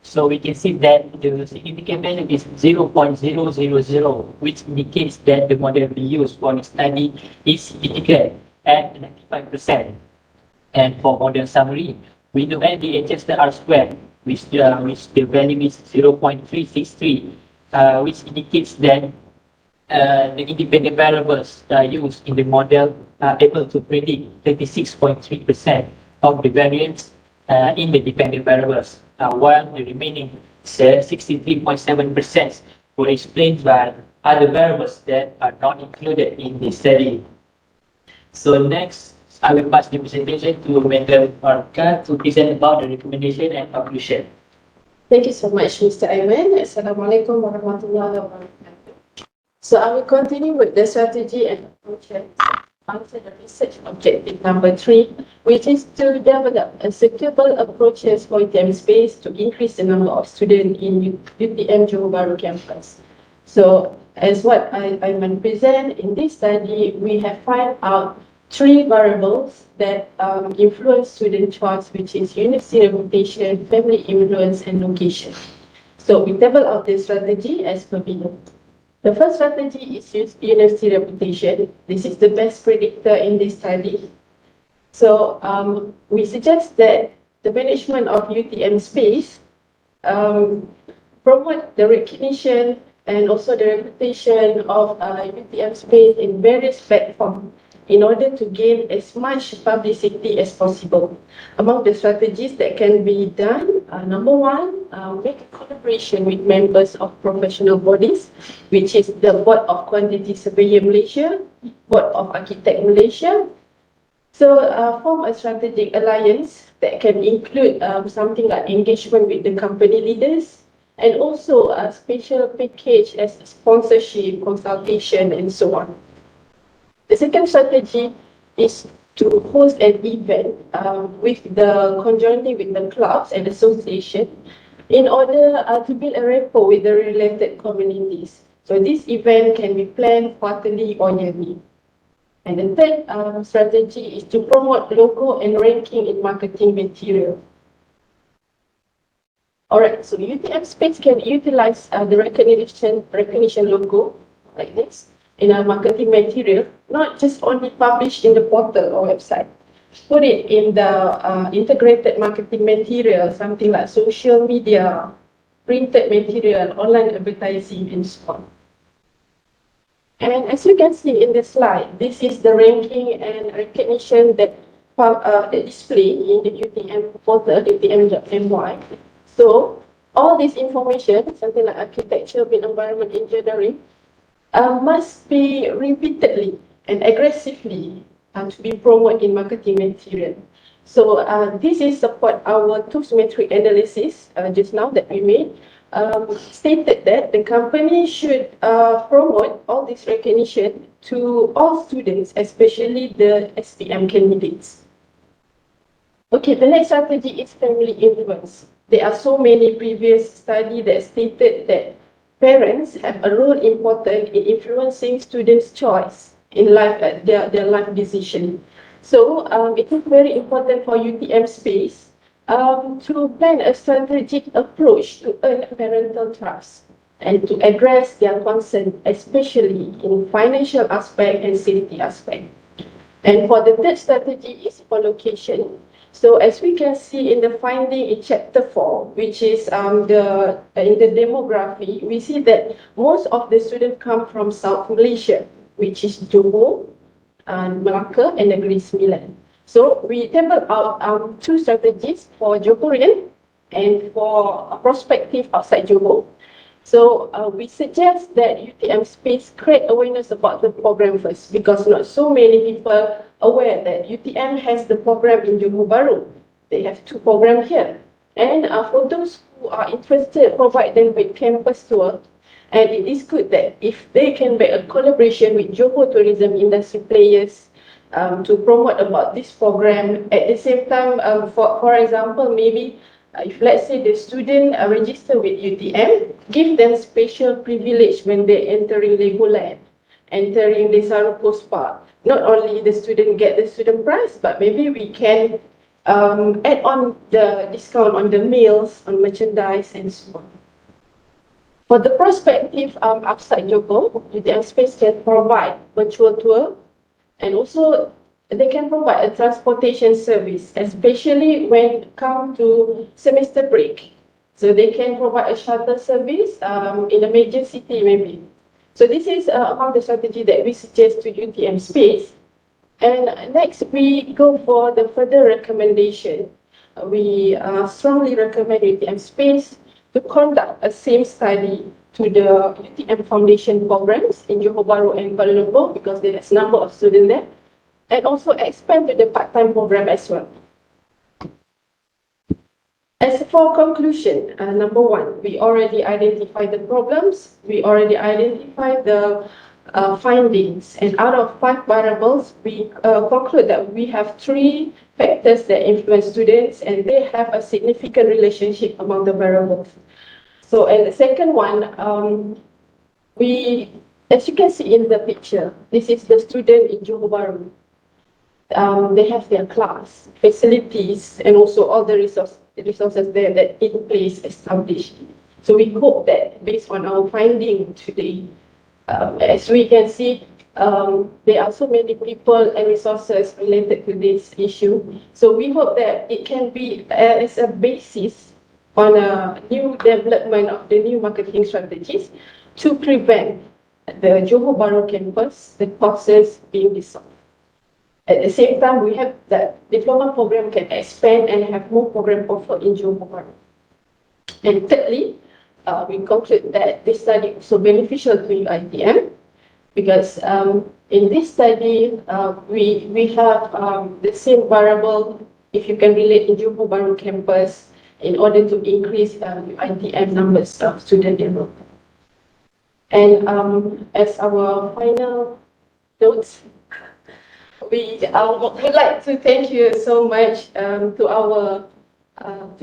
So we can see that the significant value is 0.000, which indicates that the model we use for the study is significant at 95%. And for model summary, we look at the adjusted R squared, which the value is 0.363, which indicates that the independent variables used in the model are able to predict 36.3% of the variance in the dependent variables, while the remaining 63.7% were explained by other variables that are not included in the study. So next, I will pass the presentation to Madam Arka to present about the recommendation and conclusion. Thank you so much, Mr. Ayman. Assalamualaikum warahmatullahi wabarakatuh. So I will continue with the strategy and approaches answer the research objective number 3, which is to develop a suitable approaches for UTM space to increase the number of students in UTM Johor Bahru campus. So as what I will present in this study, we have found out 3 variables that influence student choice, which is university reputation, family influence, and location. So we table out this strategy as per below. The first strategy is university reputation. This is the best predictor in this study. So we suggest that the management of UTM space promote the recognition and also the reputation of UTM space in various platforms in order to gain as much publicity as possible. Among the strategies that can be done, number 1, make a collaboration with members of professional bodies, which is the Board of Quantity Surveyor Malaysia, Board of Architect Malaysia. So form a strategic alliance that can include something like engagement with the company leaders, and also a special package as sponsorship, consultation, and so on. The second strategy is to host an event with the conjointly with the clubs and association in order to build a rapport with the related communities. So this event can be planned quarterly or yearly. And the third strategy is to promote logo and ranking in marketing material. Alright, so UTM space can utilize the recognition logo like this in our marketing material, not just only published in the portal or website. Put it in the integrated marketing material, something like social media, printed material, online advertising, and so on. And as you can see in the slide, this is the ranking and recognition that display in the UTM portal, UTM.my. So all this information, something like architecture, built environment, engineering, must be repeatedly and aggressively to be promoted in marketing material. So this is support our TOEFL metric analysis just now that we made. Stated that the company should promote all this recognition to all students, especially the SPM candidates. Okay, the next strategy is family influence. There are so many previous studies that stated that parents have a role important in influencing students' choice in life, their life decision. So it is very important for UTM space to plan a strategic approach to earn parental trust and to address their concern, especially in financial aspect and safety aspect. And for the third strategy is for location. So as we can see in the finding in chapter 4, which is in the demography, we see that most of the students come from South Malaysia, which is Johor, Melaka, and Negeri Sembilan. So we table out 2 strategies for Johorian and for a prospective outside Johor. So we suggest that UTM space create awareness about the program first, because not so many people aware that UTM has the program in Johor Bahru. They have 2 programs here. And for those who are interested, provide them with campus tour. And it is good that if they can make a collaboration with Johor tourism industry players to promote about this program. At the same time, for example, maybe if let's say the student register with UTM, give them special privilege when they entering Legoland, entering the Saru Post Park. Not only the student get the student price, but maybe we can add on the discount on the meals, on merchandise, and so on. For the prospective outside Johor, UTM Space can provide virtual tour, and also they can provide a transportation service, especially when it comes to semester break. So they can provide a shuttle service in a major city maybe. So this is among the strategy that we suggest to UTM Space. And next we go for the further recommendation. We strongly recommend UTM Space to conduct a same study to the UTM Foundation programs in Johor Bahru and Kuala Lumpur, because there's a number of students there, and also expand to the part-time program as well. As for conclusion, number one, we already identified the problems, we already identified the findings, and out of 5 variables, we conclude that we have 3 factors that influence students, and they have a significant relationship among the variables. So, and the second one, as you can see in the picture, this is the student in Johor Bahru. They have their class, facilities, and also all the resources there that in place established. So we hope that based on our finding today, as we can see, there are so many people and resources related to this issue. So we hope that it can be as a basis on a new development of the new marketing strategies to prevent the Johor Bahru campus, the courses being dissolved. At the same time, we have that diploma program can expand and have more program offered in Johor Bahru. And thirdly, we conclude that this study is so beneficial to UiTM because in this study, we have the same variable, if you can relate, in Johor Bahru campus in order to increase UiTM numbers of student enrollment. And as our final notes, we would like to thank you so much to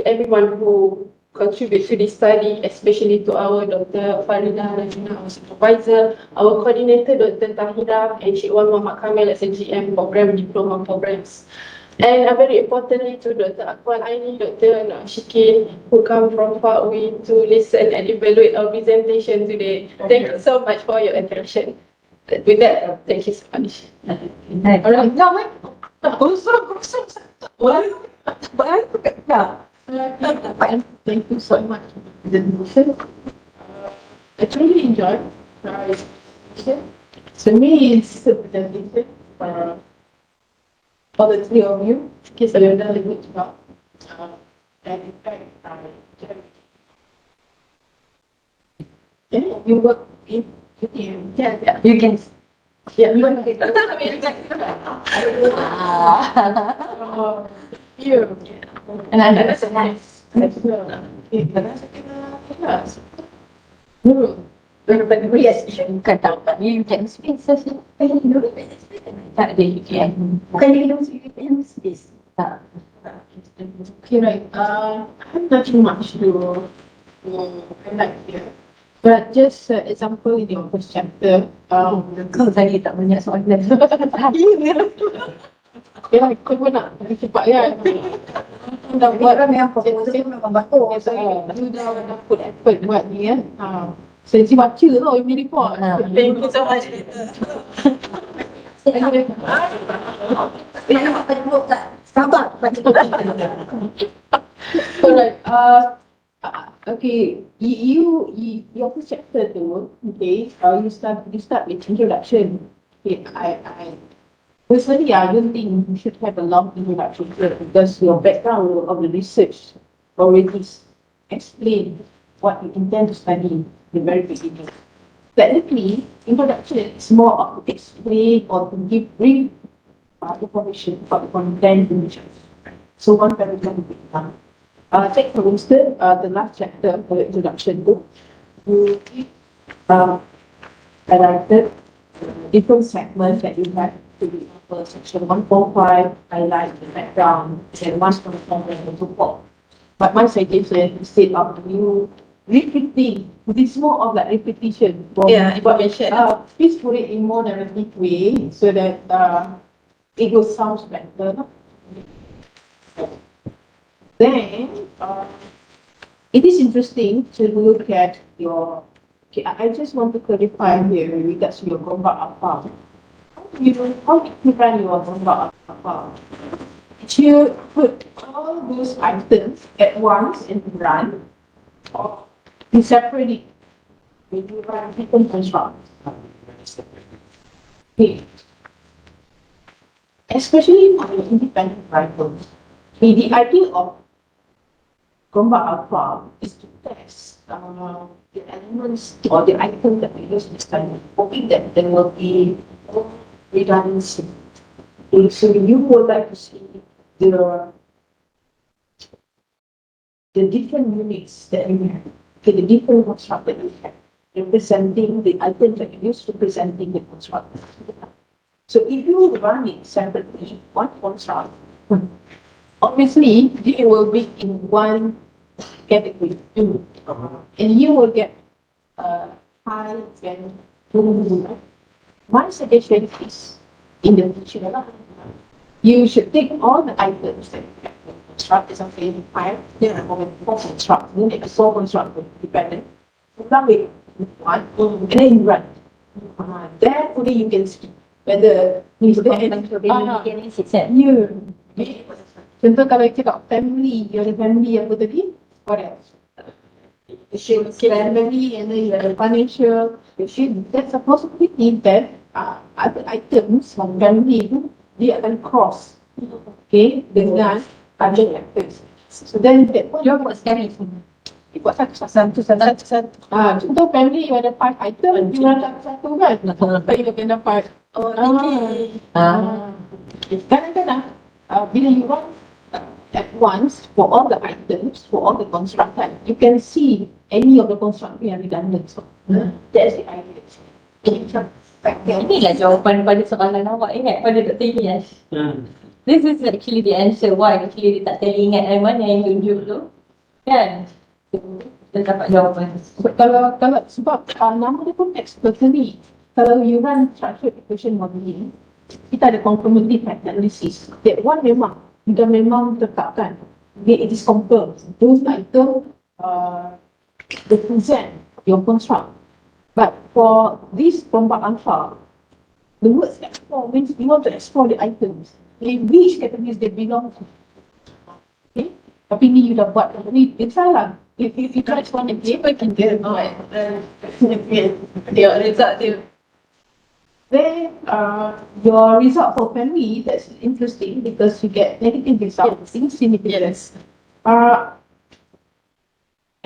everyone who contribute to this study, especially to our Dr. Farida Rajina, our supervisor, our coordinator, Dr. Tahira, and Cik Wan Muhammad Kamil as a GM program, diploma programs. And very importantly to Dr. Akwan Aini, Dr. Shikin, who come from far away to listen and evaluate our presentation today. Thank you so much for your attention. With that, thank you so much. Alright, now thank you so much for the presentation. I truly enjoyed the presentation. To me, it's a presentation for all the 3 of you. So you've done a good job. And in fact, you work in yeah, You can. yeah, you want to get you. And that's nice. Yes. Yes, bukan tak. You can speak session. Tak ada UTM. Bukan dia kena masuk UTM space. Tak. Okay, right. I'm nothing much to highlight here. But just example in your first chapter, Kau tadi tak banyak soalan. ya, kau pun nak cepat kan? Dah buat yang proposal memang bagus. you dah put effort buat ni kan? Saya baca tau your report. Thank you so much. Dia nak makan dulu tak? Sabar. Alright. Okay. Your first chapter tu, okay. You start with introduction. Okay. Personally, I don't think you should have a long introduction here because your background of the research already explain what you intend to study in the very beginning. Technically, introduction is more of to explain or to give brief information about the content in the chapter. So one paragraph will be done. Take for instance, the last chapter for the introduction book, you highlighted different segments that you have to be for section 145, highlight the background, and 1.4 and so forth. But my suggestion, instead of you repeating, this is more of like repetition. Information. Please put it in more narrative way so that it will sound better. Then, it is interesting to look at your, okay, I just want to clarify here with regards to your gombak apa. How did you run your gombak apa? Did you put all those items at once and run, or you separate it when you run different constructs? Okay. Especially for the independent rifles. The idea of gombak alpha is to test the elements or the items that we use this time, hoping that there will be redundancy. Okay, so you would like to see the different units that you have, okay, the different construct that you have, representing the items that you use, representing the construct. So if you run it separately, one construct, obviously it will be in one category, and you will get high and low. My suggestion is, in the future, you should take all the items that you have construct is something higher, or four construct, you make a four construct dependent, run it with one, and then you run. Then only you can see whether is there any contoh kalau cakap family, you ada family apa tadi? What else? Family, and then you have financial. That's a possibility that other items from family itu dia akan cross, okay, dengan other items. So then that one you buat sekali. Buat satu. Contoh family you ada 5 items, you run satu kan? Tapi you akan dapat. Kadang-kadang bila you run at once for all the items, for all the construct type, you can see any of the construct yang redundant. So that's the idea. Inilah jawapan pada soalan awak, ingat pada Dr. Ilyas. This is actually the answer why actually dia tak tadi ingat mana yang tunjuk tu. Kan? Dia dapat jawapan. Kalau sebab nama dia pun expertly. Kalau you run structured equation modeling, kita ada confirmative analysis. That one memang tetapkan. It is confirmed. Those items represent your construct. But for this gombak alpha, the words explore means you want to explore the items. In which categories they belong to. Okay? Tapi ni you dah buat, ni salah. If you try to one people can get it right. Their result dia. Then your result for family, that's interesting because you get negative results, insignificance. And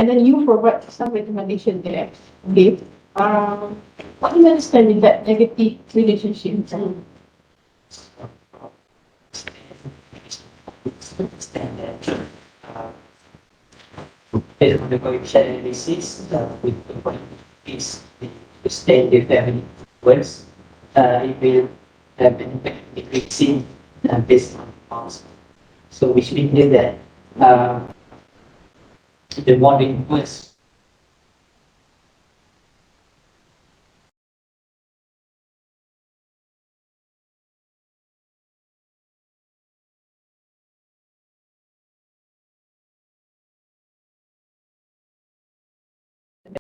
then you provide some recommendation there. Okay. What do you understand with that negative relationship? Based on the coefficient analysis, with the point is the standard family works, it will have an impact decreasing based on cost. So which means that the more the inputs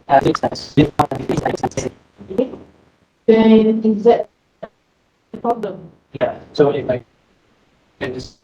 Then is that the problem? Yeah, so if I can just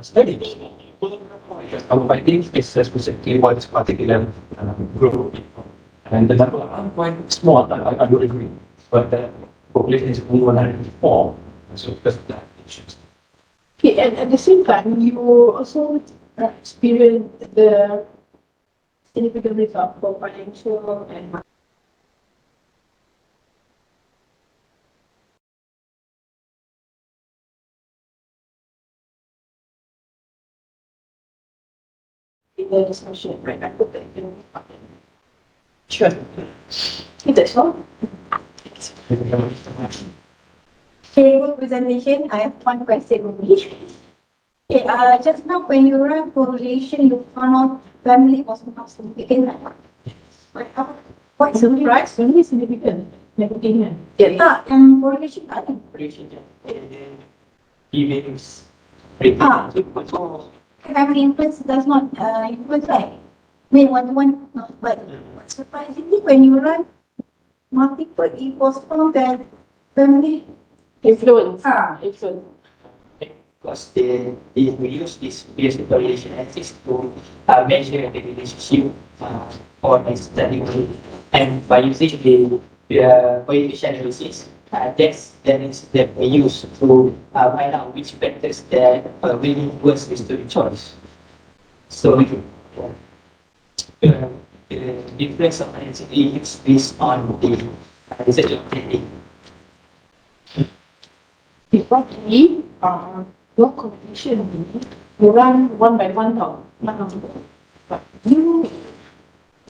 study. Our findings is specifically what is particular group And the number are quite small, I do agree. But the population is only 104. So because of that, issues. Okay, and at the same time, you also experience the significant risk of for financial and in the discussion, right? I put that in. Sure. That's all. Okay, good presentation. I have one question only. Okay, just now when you run correlation, you found out family was not significant. What's the Right, really significant. Negative. Yeah, and correlation ada. Events. Family influence does not influence, right? I mean, one, but surprisingly, when you run multiple, it was found that family. Influence. Influence. Because we use this peer correlation axis to measure the relationship for the study group. And by using the coefficient analysis, that's that we use to find out which factors that will influence the student choice. So the influence of identity is based on the research objective. Probably, your correlation, you run one by one now. But you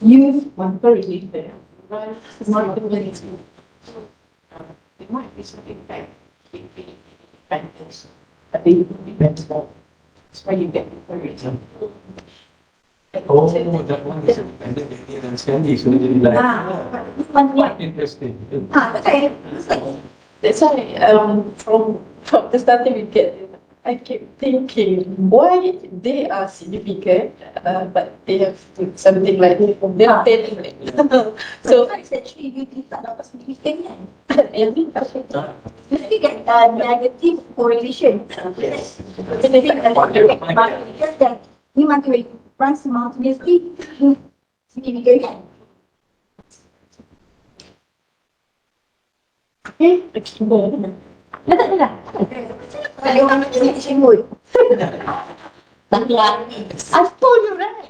use one correlator, run multiple related. There might be some impact in the factors, but they depend on. That's why you get the correlation. Oh, that one is independent and Sandy, so really like, quite interesting. That's why from the starting we get, I keep thinking why they are significant, but they have something like they're 10. So It's actually you tak dapat significant kan? yang ni Mesti kan negative correlation. yes. Just that ni makin run simultaneously significant kan? Okay, explore. Dah. Ada orang nak jadi simbol. I told you right.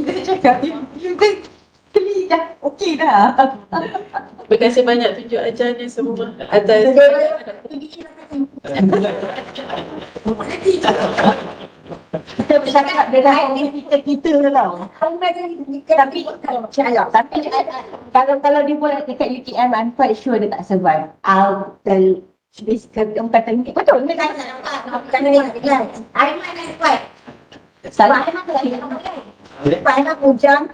Dia cakap you think clean dah, okay dah. Terima kasih banyak tunjuk ajarnya semua atas. Kita bercakap dengan kita tau. Tapi kalau dia buat dekat UTM, I'm quite sure dia tak survive. I'll tell this keempatan ni. Betul, dia tak nampak. Bukan dia kan. Aiman kan kuat. Salah Aiman tu lagi. Pak Aiman hujang.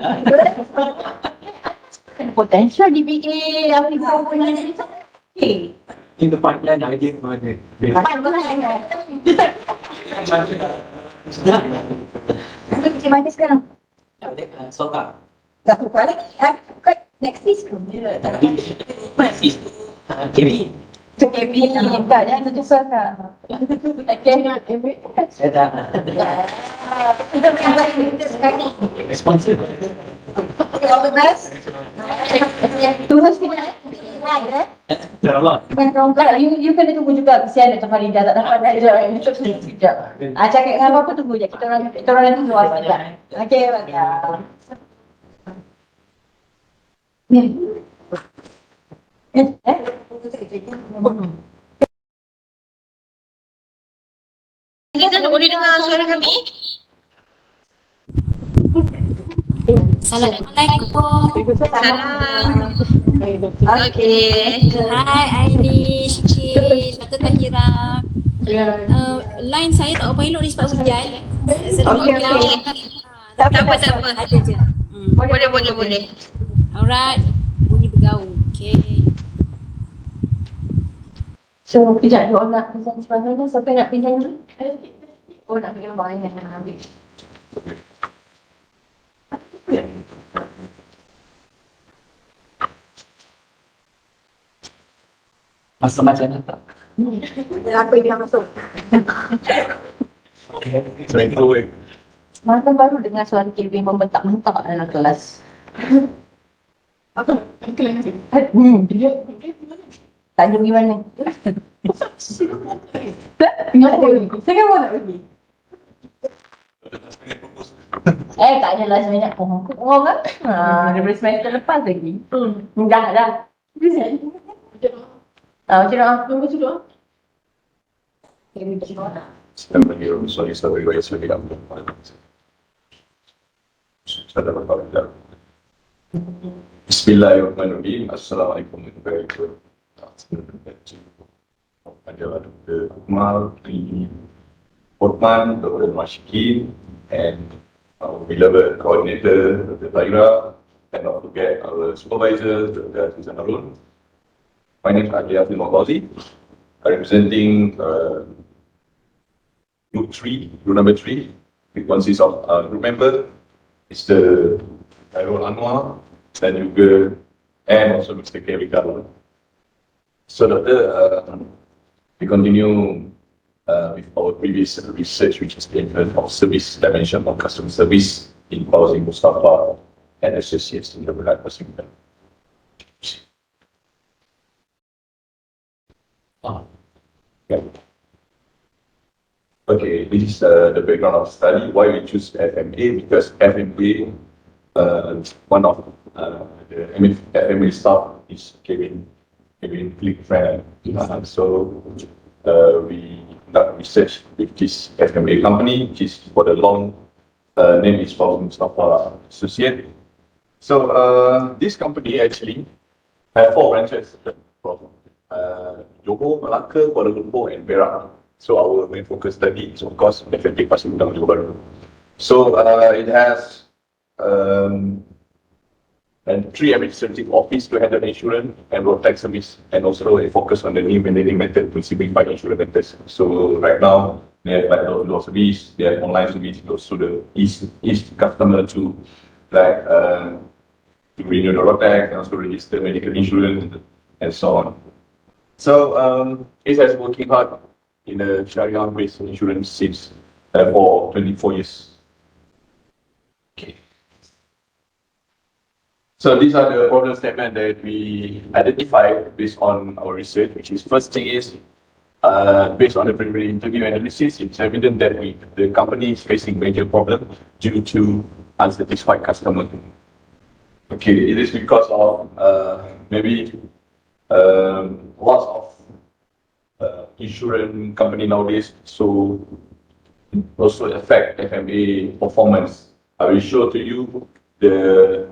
Potential DBA, apa ni kau punya ni. Okay. In the pipeline, idea for the Macam mana sekarang? Soka. Tak buka lagi. Next week. Masih. Kevin. Kevin, tak ada yang susah tak? Saya dah Kita mengambil kita sekarang. responsif. All the best. Tunggu sekejap. Jalan. You kena tunggu juga kesian Dr. Farida tak dapat nak jawab. Sekejap. Cakap dengan apa tunggu je. Kita orang nanti luar sekejap. Okey, baiklah. Ni. Kita boleh dengar suara kami? Assalamualaikum. Salam. Okey. Hai Aini, Syikil, Dato' Tahira. Line saya tak apa elok ni sebab hujan. Okey. Tak apa. Ada je. Boleh. Alright, bunyi bergaul. Okay. So, kejap dia orang nak present sebagainya. Siapa nak present dulu? Oh, nak pergi rumah yang nak ambil. Masa macam mana tak? Apa yang masuk? Straightforward. Mana baru dengar suara Kevin membentak-bentak dalam kelas. Tak ada pergi mana. Singapura nak pergi. Tak ada last minute. Oh kan? Daripada semester lepas lagi. Dah. Macam mana? Nombor tu doa. Bismillahirrahmanirrahim. Assalamualaikum warahmatullahi wabarakatuh. Adalah Dr. Akmal, Orman, Dr. Mashkin, and our beloved coordinator, Dr. Zaira, and not forget our supervisor, Dr. Susan Arun. My name is Adli Abdul Maghawzi, representing group number 3. It consists of group member, Mr. Khairul Anwar, dan juga, and also Mr. Kevin Carlo. So, Doctor, we continue with our previous research, which is the of service dimension of customer service in Housing Mustafa and Associates in the Berhad Persimmon. Okay, this is the background of study. Why we choose FMA? Because FMA, one of the FMA staff is Kevin Click friend. So we conduct research with this FMA company, which is for the long name is for Mustafa Associate. So this company actually have 4 branches from Johor, Melaka, Kuala Lumpur, and Perak. So our main focus study is of course FMA Pasir Gudang Johor Bahru. So it has and 3 administrative office to handle insurance and road tax service, and also a focus on the new managing method to simplify insurance matters. So right now they have like door service, they have online service, also the each customer to like to renew the road tax and also register medical insurance and so on. So it has working hard in the Sharia-based insurance since for 24 years. Okay. So these are the problem statements that we identified based on our research, which is first thing is, based on the preliminary interview analysis, it's evident that the company is facing major problem due to unsatisfied customer. Okay, it is because of maybe lots of insurance company nowadays, so also affect FMA performance. I will show to you the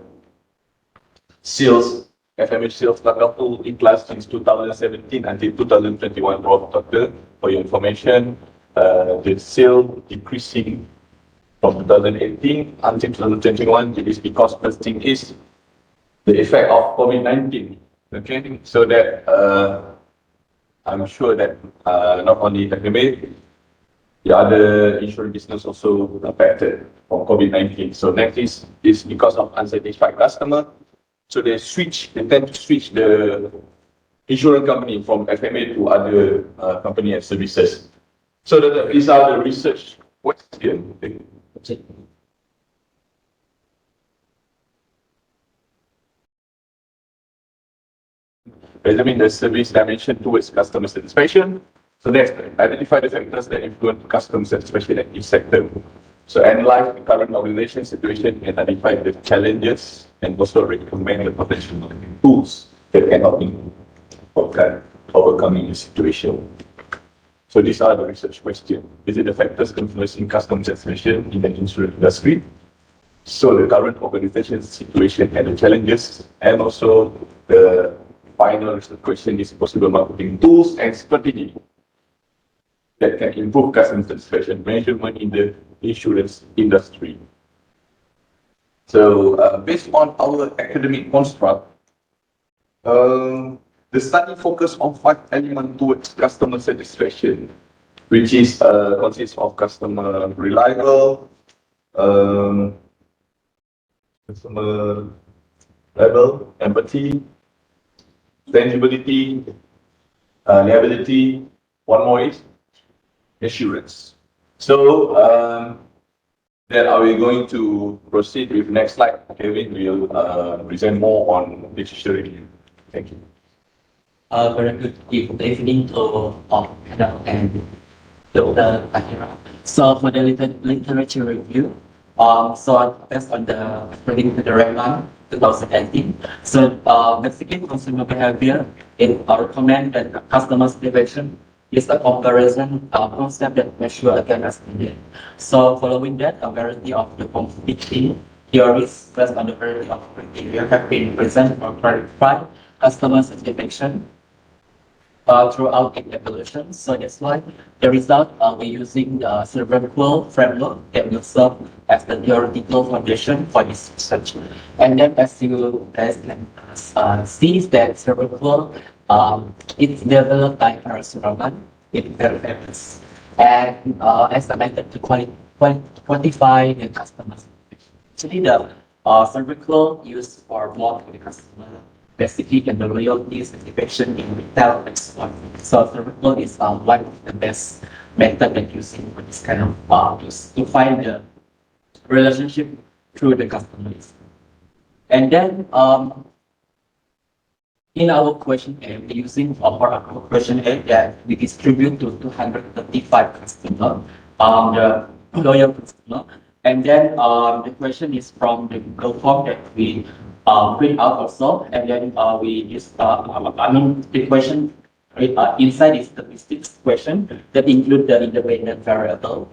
sales, FMH sales total in class since 2017 until 2021. Doctor, for your information, the sale decreasing from 2018 until 2021. It is because first thing is the effect of COVID-19. Okay, so that I'm sure that not only FMA, the other insurance business also affected from COVID-19. So next is because of unsatisfied customer. So they tend to switch the insurance company from FMA to other company and services. So these are the research questions. Examine the service dimension towards customer satisfaction. So let's identify the factors that influence customer satisfaction in each sector. So analyze the current organization situation and identify the challenges and also recommend the potential tools that can help in overcoming the situation. So these are the research questions. Is it the factors influencing customer satisfaction in the insurance industry? So the current organization situation and the challenges, and also the final question is possible marketing tools and strategy that can improve customer satisfaction measurement in the insurance industry. So based on our academic construct, the study focused on 5 elements towards customer satisfaction, which is consists of customer reliable, customer level, empathy, tangibility, liability. One more is assurance. So Then are we going to proceed with next slide? Kevin will present more on literature review. Thank you. Very good evening to all and Dr. Tahira. So for the literature review, so based on the according to the Rayman 2018, so basically consumer behavior, it recommend that customer satisfaction is a comparison concept that measure against needed. So following that, a variety of the conflicting theories based on the variety of criteria have been presented or clarified customer satisfaction throughout its evolution. So that's why the result we're using the cerebral framework that will serve as the theoretical foundation for this research. And then as you guys can see that cerebral it's developed by Parasurman. It's very famous. And as a method to quantify the customers. Actually the cerebral used for more to the customer specific and the loyalty satisfaction in retail and so on. So cerebral is one of the best method that using for this kind of to find the relationship through the customers. And then in our question A, we're using for our question A that we distribute to 235 customers, the loyal customer. And then the question is from the Google form that we print out also, and then we use, the question inside is statistics question that include the independent variable,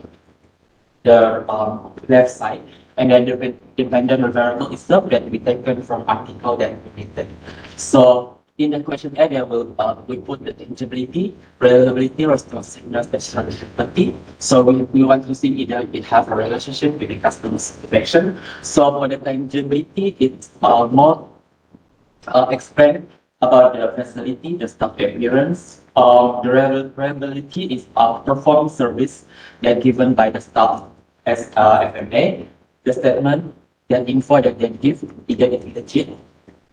the left side, and then the dependent variable itself that we taken from article that we did. So in the question area, we put the tangibility, reliability, responsiveness, and strategy. So we want to see either it have a relationship with the customer satisfaction. So for the tangibility, it's more explained about the facility, the staff appearance. The reliability is perform service that given by the staff as FMA. The statement, the info that they give, either it's legit,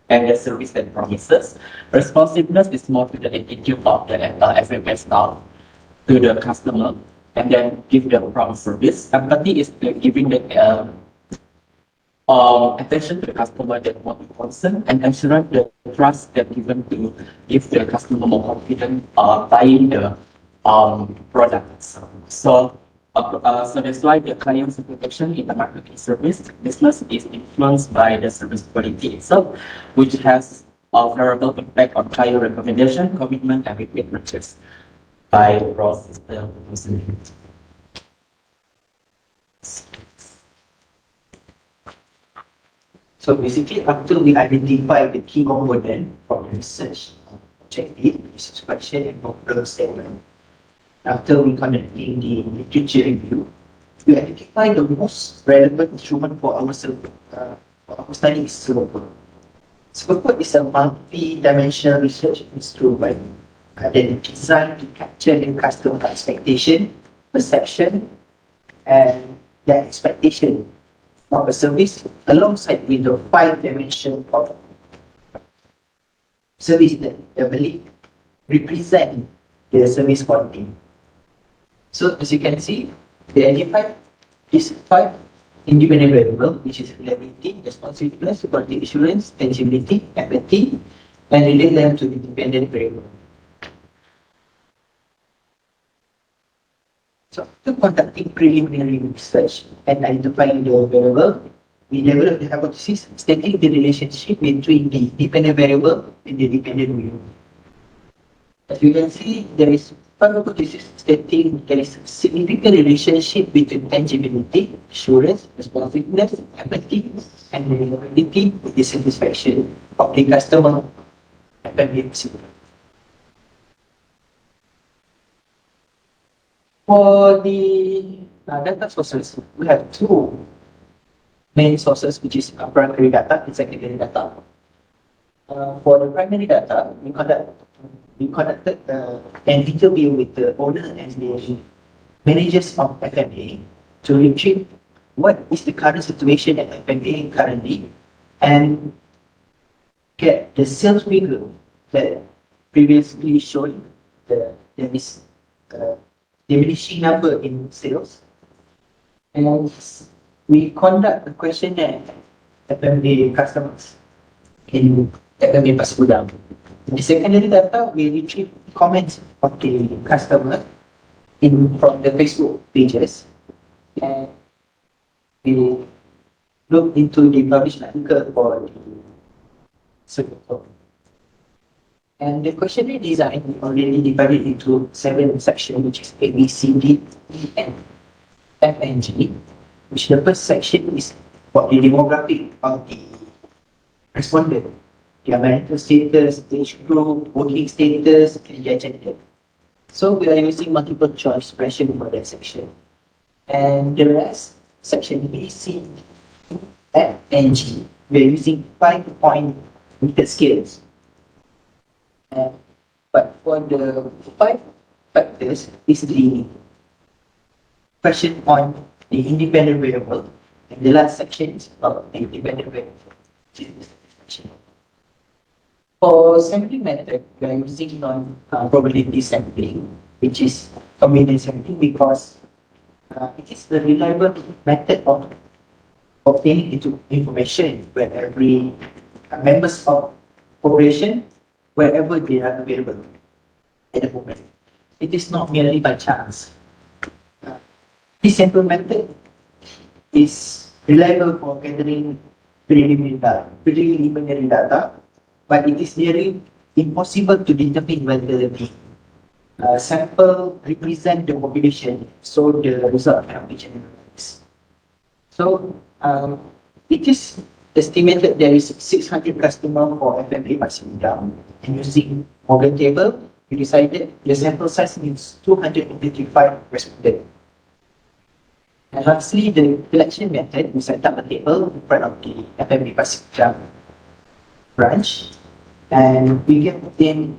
and the service that promises. Responsiveness is more to the attitude of the FMS staff to the customer, and then give the proper service. Empathy is giving the attention to the customer that more concern, and ensuring the trust that given to give the customer more confident buying the products. So that's why the client satisfaction in the marketing service business is influenced by the service quality itself, which has a variable impact on client recommendation, commitment, and repeat purchase by Ross system. So basically, after we identify the key component from the research objective, research question, and problem statement, after we conducting the literature review, we identify the most relevant instrument for our study is Singapore. Singapore is a multi-dimensional research instrument that is designed to capture the customer expectation, perception, and their expectation of a service alongside with the 5 dimensions of service that I believe represent the service quality. So as you can see, they identify these 5 independent variables, which is reliability, responsiveness, quality assurance, tangibility, empathy, and relate them to the dependent variable. So after conducting preliminary research and identifying the variable, we developed the hypothesis stating the relationship between the dependent variable and the dependent variable. As you can see, there is one hypothesis stating there is a significant relationship between tangibility, assurance, responsiveness, empathy, and reliability with the satisfaction of the customer and the For the data sources, we have 2 main sources, which is primary data and secondary data. For the primary data, we conducted an interview with the owner and the managers of FMA to retrieve what is the current situation at FMA currently and get the sales figure that previously showed there is diminishing number in sales. And we conduct a questionnaire FMA customers in FMA Pasudam. The secondary data, we retrieve comments of the customer from the Facebook pages, and we look into the published article for the circle. And the questionnaire design already divided into 7 sections, which is A, B, C, D, E, and F, and G. Which the first section is for the demographic of the respondent, their marital status, age group, working status, and their gender. So we are using multiple choice question for that section. And the rest, section B, C, F, and G, we are using 5-point meter scales. But for the 5 factors is the question on the independent variable, and the last section is about the independent variable. For sampling method, we are using non-probability sampling, which is convenience sampling, because it is the reliable method of obtaining information where every members of population wherever they are available at the moment. It is not merely by chance. This sample method is reliable for gathering preliminary data, but it is nearly impossible to determine whether the sample represent the population, so the result can be generalized. So it is estimated there is 600 customers for FMA Pasindam, and using Morgan table, we decided the sample size means 255 respondents. And lastly, the collection method, we set up a table in front of the FMA Pasindam branch, and we give them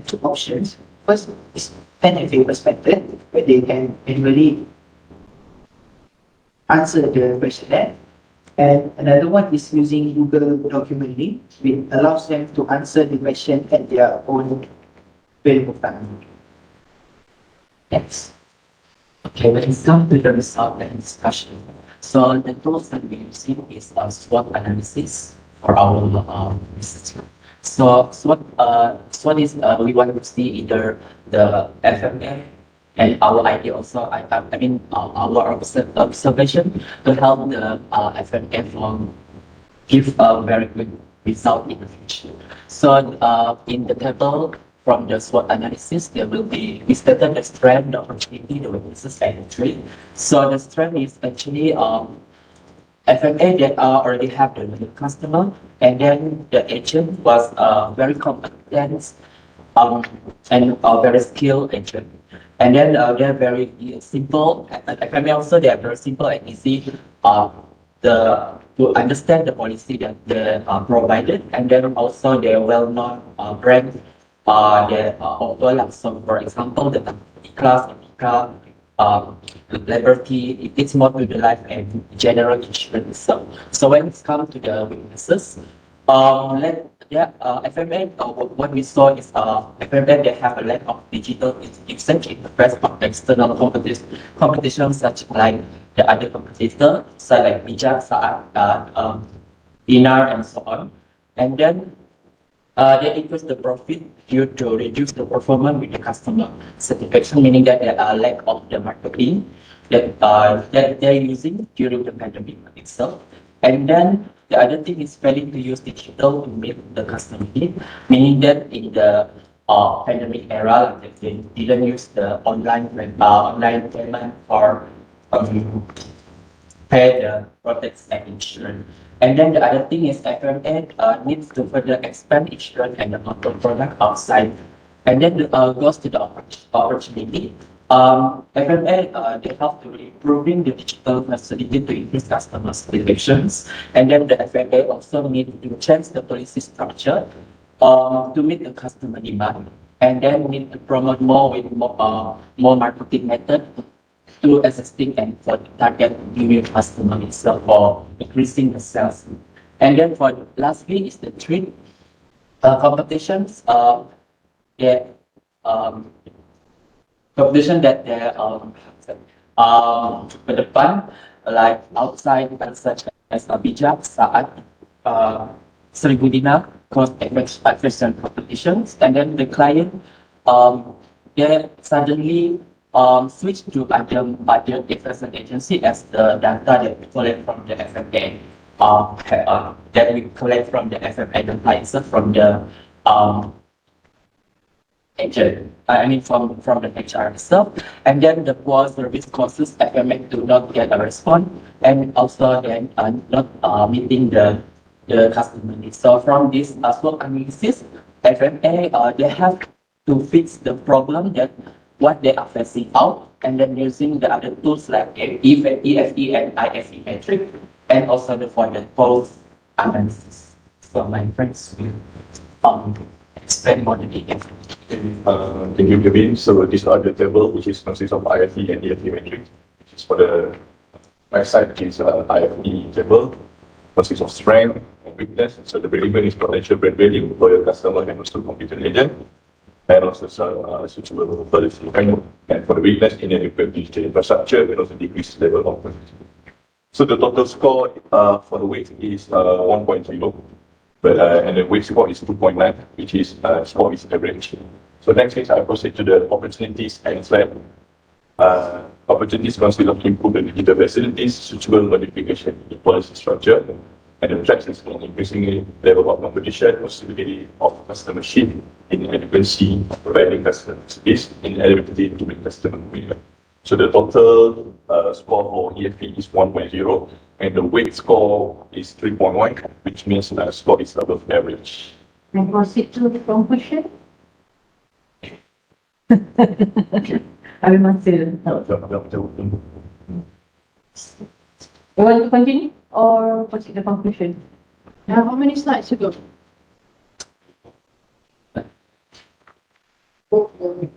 2 options. First is pen and paper method, where they can manually answer the questionnaire. And another one is using Google document link, which allows them to answer the question at their own available time. Next. Okay, when it comes to the result and discussion, so the tools that we use is SWOT analysis for our research. So SWOT is we want to see either the FMA and our idea also. I mean our observation to help the FMA from give a very good result in the future. So in the table from the SWOT analysis, there will be we stated the strength, the opportunity, the weaknesses, and the threat. So the strength is actually FMA that already have the customer, and then the agent was very competent and very skilled agent. And then they're very simple. FMA also they are very simple and easy to understand the policy that they provided, and then also they're well-known brand they offer. So for example, the class, Liberty, it's more to the life and general insurance. So when it comes to the weaknesses, FMA, what we saw is FMA they have a lack of digital usage in the face of external competition, such like the other competitor, such like Bija, Dinar, and so on. And then they increase the profit due to reduce the performance with the customer satisfaction, meaning that there are lack of the marketing that they're using during the pandemic itself. And then the other thing is failing to use digital to meet the customer need, meaning that in the pandemic era, they didn't use the online payment or pay the products and insurance. And then the other thing is FMA needs to further expand insurance and the motor product outside. And then goes to the opportunity. FMA they help to improving the digital facility to increase customer satisfactions. And then the FMA also need to change the policy structure to meet the customer demand. And then need to promote more with more marketing method to existing and for target new customer itself for increasing the sales. And then for lastly is the trade competitions. Competition that they ke depan like outside such as Bijak, Saat, Seribu Dinar, cost acquisition competitions, and then the client they suddenly switch to other budget different agency as the data that we collect from the FMA that we collect from the FMA the from the agent, I mean from the HR itself, and then the poor service causes FMA to not get a response, and also then not meeting the customer needs. So from this SWOT analysis, FMA they have to fix the problem that what they are facing out, and then using the other tools like EFE and IFE metric, and also for the false analysis. So my friends will explain more the details. Thank you, Kevin. So these are the table which is consists of IFE and EFE metrics. Which is for the website, which is IFE table, consists of strength and weakness. So the break-even is potential brand value for your customer and also competent agent, and also suitable policy. And for the weakness, inadequate digital infrastructure and also decreased level of quality. So the total score for the weight is 1.0. But and the weight score is 2.9, which is score is average. So next is I proceed to the opportunities and slide. Opportunities consist of improve the digital facilities, suitable modification in the policy structure, and the threats is increasingly level of competition, possibility of customer shift, inadequacy of providing customer service, inability to make customer win. So the total score for EFE is 1.0, and the weight score is 3.1, which means the score is above average. And proceed to the conclusion. I will answer. You want to continue or proceed to the conclusion? Now, how many slides you got?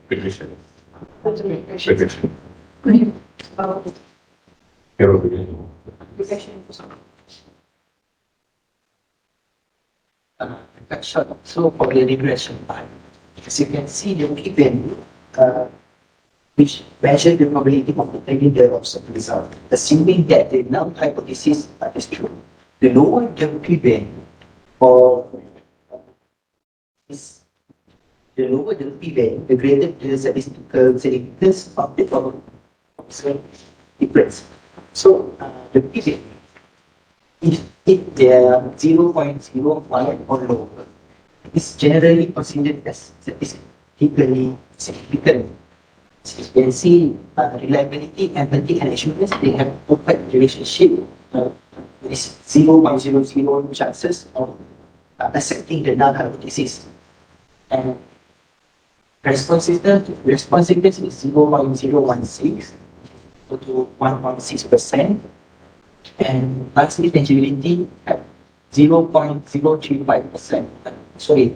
Vacation. That's a great question. Vacation. That's short. So for the regression part, as you can see the key value, which measure the probability of obtaining the observed result, assuming that the null hypothesis is true. The lower the p value, or is the lower the p value, the greater the statistical significance of the observed difference. So the p value, if they are 0.05 or lower, is generally considered as statistically significant. As you can see, reliability, empathy, and assurance, they have a perfect relationship. There is 0.00 chances of accepting the null hypothesis. And responsiveness is 0.016 to 1.6%. And lastly, tangibility at 0.035%. Sorry,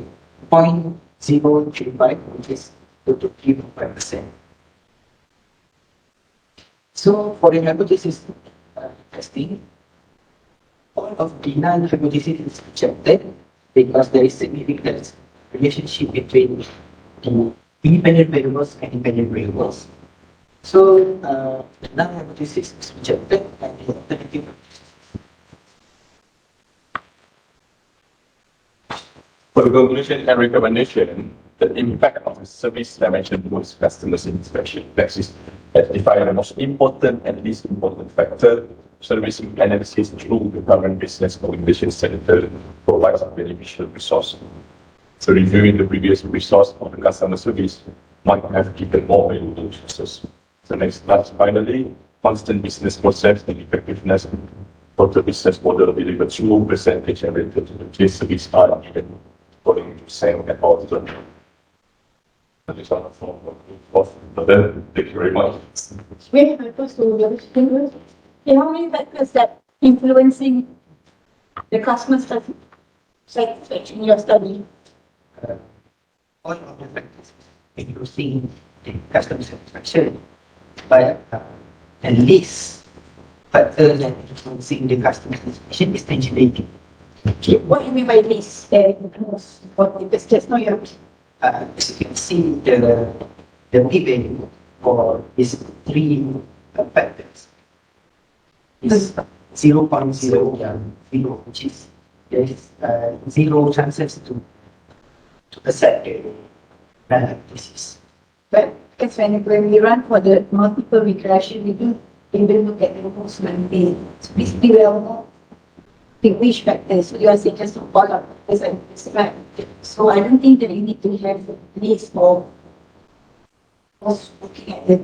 0.035, which is 2.5%. So for the hypothesis testing, all of the null hypothesis is rejected because there is significant relationship between the independent variables and independent variables. So the null hypothesis is rejected and the alternative. For the conclusion and recommendation, the impact of the service dimension towards customer satisfaction is identify the most important and least important factor. Service analysis through the current business communication center provides a beneficial resource. So reviewing the previous resource of the customer service might have given more valuable resources. So next, finally, constant business process and effectiveness. Total business model delivered through percentage and related to the case service are given according to Sam and Alton. That is all for thank you very much. We have to the other thing. How many factors that influencing the customer satisfaction in your study? All of the factors including the customer satisfaction, but the least factor that influencing the customer satisfaction is tangibility. Okay, what do you mean by least? Most important, because just now you have As you can see, the p value for these three factors. is 0.0, which is there is zero chances to accept the disease. But because when we run for the multiple regression, we do even look at the most mundane. So basically, we all know the which factors. So you are saying just to follow up this and this, right? So I don't think that you need to have a list of us looking at the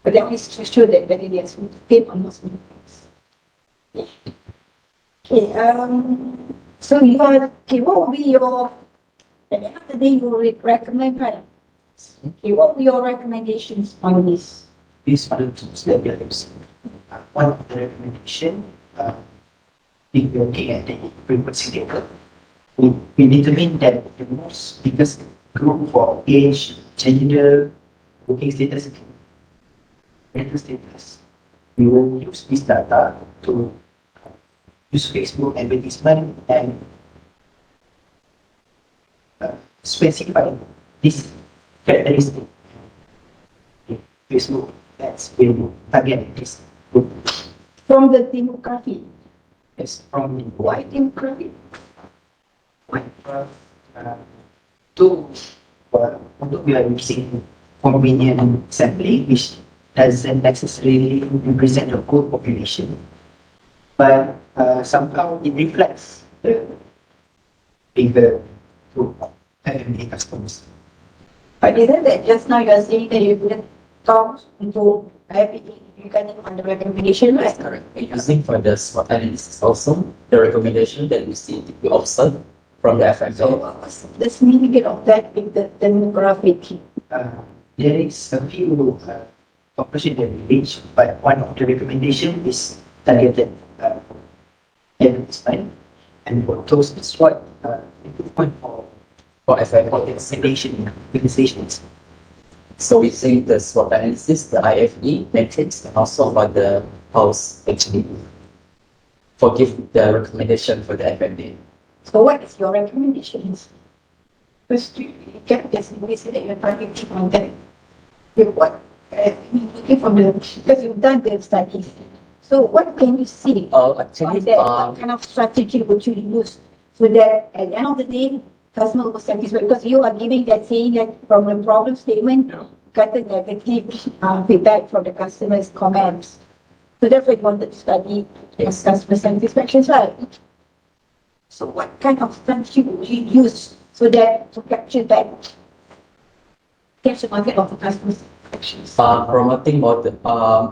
but at least to show that whether they are paid or not. Okay, so you are, okay, what would be your, at the end of the day, you would recommend, right? Okay, what would be your recommendations on this? These are the tools that we are using. One of the recommendation, if you're looking at the frequency data, we determine that the most biggest group for age, gender, working status, mental status, we will use this data to use Facebook advertisement and specify this characteristic. Facebook ads will target this group. From the demography. Yes, from Why demography? Untuk we are using convenient sampling, which doesn't necessarily represent the whole population, but somehow it reflects the bigger group of FMA customers. But isn't that just now you are saying that you didn't talk to everything regarding on the recommendation, right? That's correct. We're using for the SWOT analysis also, the recommendation that we see, we observe from the FMA. So what's the significance of that with the demographic? There is a few population that we reach, but one of the recommendation is targeted advertisement, and for those SWOT improvement For FMA. for organizations. So we see the SWOT analysis, the IFE matrix, and also for the pulse HD. For give the recommendation for the FMA. So what is your recommendations? First, you get this information that you're targeting on that. With what? Looking from the, because you've done the studies. So what can you see? Actually, on that? What kind of strategy would you use so that at the end of the day, customer will satisfied? Because you are giving that saying that from the problem statement, got the negative feedback from the customer's comments. So therefore, you wanted to study customer satisfaction, right? So what kind of strategy would you use so that to capture that, capture market of the customer satisfaction? Promoting more the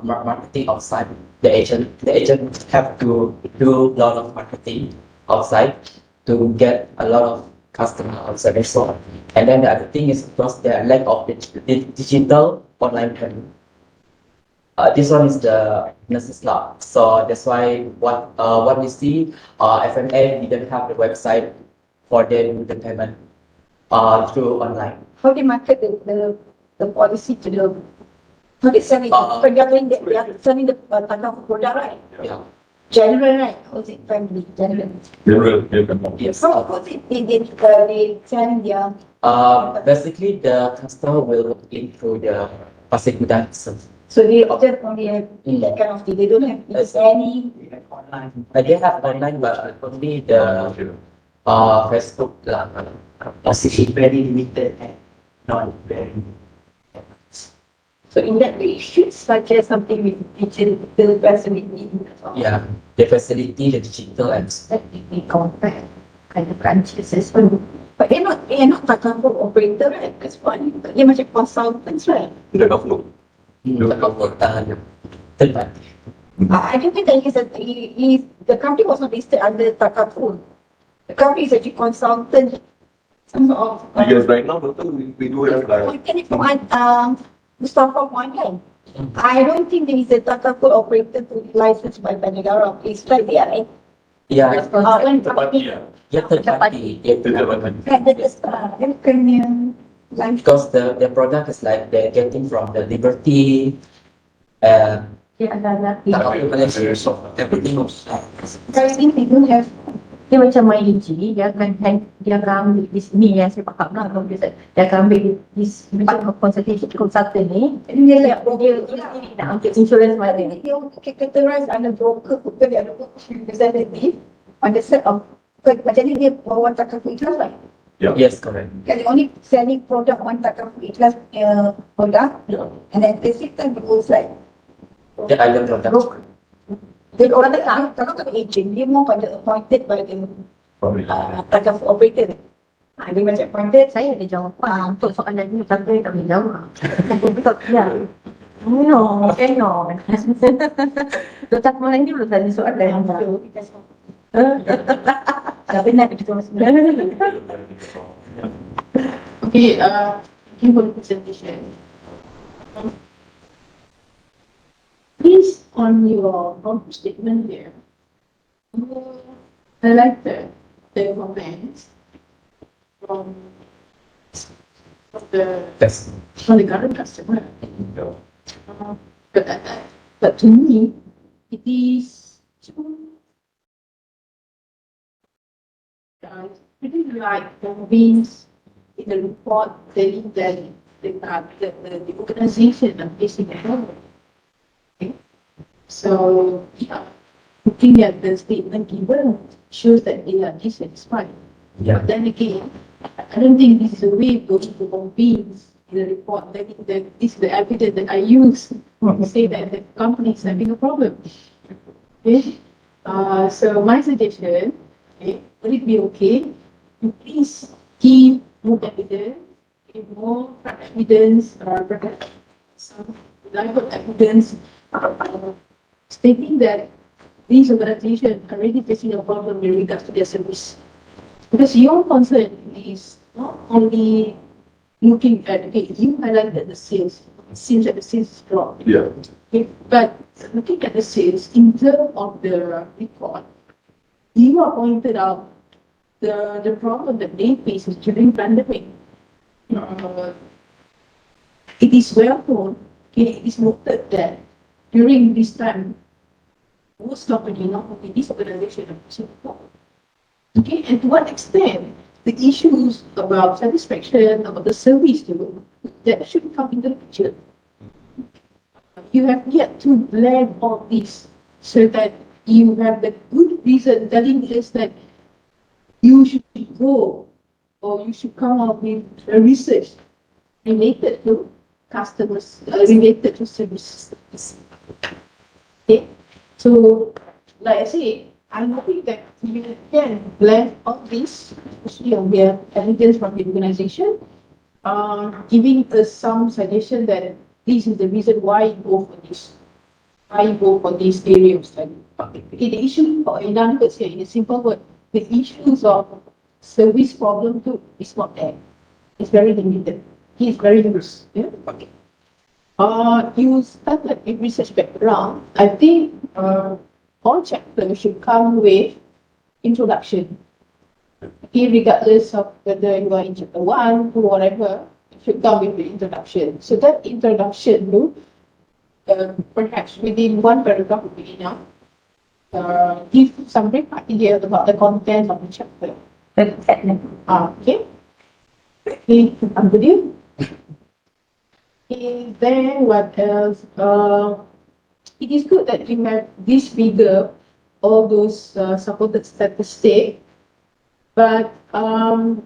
marketing outside. The agent have to do a lot of marketing outside to get a lot of customer outside as well. And then the other thing is because the lack of digital online training. This one is the business law. So that's why what we see, FMA didn't have the website for them the payment through online. How they market the policy to the, how they selling, when they're selling the Tata product, right? Yeah. General, right? How is it family, general? Yes. So how is it, they selling their, Basically, the customer will look into the Pasir Gudang itself. so they just only have that kind of thing, they don't have any. Online. They have online, but only the Facebook lah. It's very limited and not very. So in that way, you should suggest something with digital facility. Yeah, the facility, the digital and That we compare kind of branches as well. But they're not takaful operator, right? Because one, dia macam consultants, right? Tidak perlu. third party. I don't think that the company was not listed under takaful. The company is actually consultant. Some sort of. Because right now, betul, we do have like. Mustafa one kan. I don't think there is a takaful operator to be licensed by negara. It's like they are Yeah, Third party, yeah. third party. That is Ukrainian language. Because the product is like they're getting from the Liberty, Yeah, everything was I think they don't have dia macam main uji, dia akan ambil di sini yang saya faham lah, dia akan ambil di macam consultant ni, dia nak ambil insurance mana ni. Dia categorize under broker, bukan dia ada representative on the set of, macam ni dia bawa takaful ikhlas lah. Yes, correct. They only selling product one takaful ikhlas product, and then the same time it was like The other product. dia orang tengah, kalau tak agent, dia more pada appointed by the takaful operator. Dia macam appointed, saya ada jawapan untuk soalan ni, tapi tak boleh jawab. Betul, ya. No, cannot. Dr. Kemarin ni belum tanya soalan. Tak benar kita sebenarnya. Okay, give a presentation. Please, on your statement here, I like the comments from the current customer. But to me, it is pretty like convinced in the report saying that the organization are facing a problem. Okay. So, looking at the statement given shows that they are dissatisfied. But then again, I don't think this is a way going to convince in the report that this is the evidence that I use to say that the company is having a problem. Okay. So my suggestion, would it be okay to please give more evidence, give more evidence, some reliable evidence stating that these organizations are really facing a problem in regards to their service. Because your concern is not only looking at, okay, you highlighted the sales, it seems that the sales dropped. Yeah. Okay, but looking at the sales in terms of the report, you are pointed out the problem that they face is during pandemic. It is well known, okay, it is noted that during this time, most companies, not only this organization, are facing a problem. Okay, and to what extent the issues about satisfaction, about the service level, that should come into the picture. You have yet to blend all this so that you have the good reason telling us that you should go or you should come up with a research related to customers, related to services. Okay, so like I say, I'm hoping that you can blend all this, especially on the evidence from the organization, giving us some suggestion that this is the reason why you go for this. Why you go for this area of study. Okay, the issue, or in other words here, in a simple word, the issues of service problem too is not there. It's very limited. It's very loose. Yeah? Okay. You started a research background. I think all chapters should come with introduction. Okay, regardless of whether you are in chapter 1 or whatever, it should come with the introduction. So that introduction, perhaps within one paragraph would be enough. Give some brief idea about the content of the chapter. Okay. Okay, I'm with you. Okay, then what else? It is good that you have this figure, all those supported statistics. But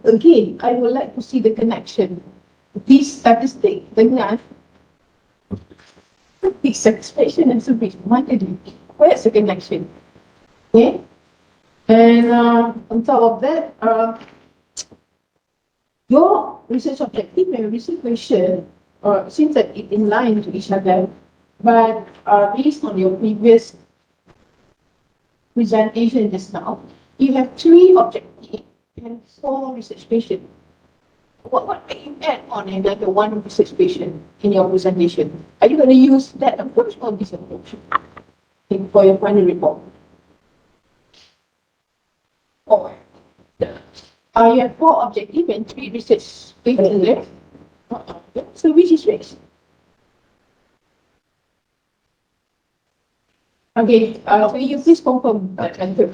again, I would like to see the connection. This statistic dengan satisfaction and service. Where's the connection? Okay. And on top of that, your research objective and research question seems that it in line to each other. But based on your previous presentation just now, you have 3 objectives and 4 research questions. What can you add on another 1 research question in your presentation? Are you going to use that approach or this approach for your final report? Or you have 4 objectives and 3 research questions left. So which is which? Okay, will you please confirm that answer?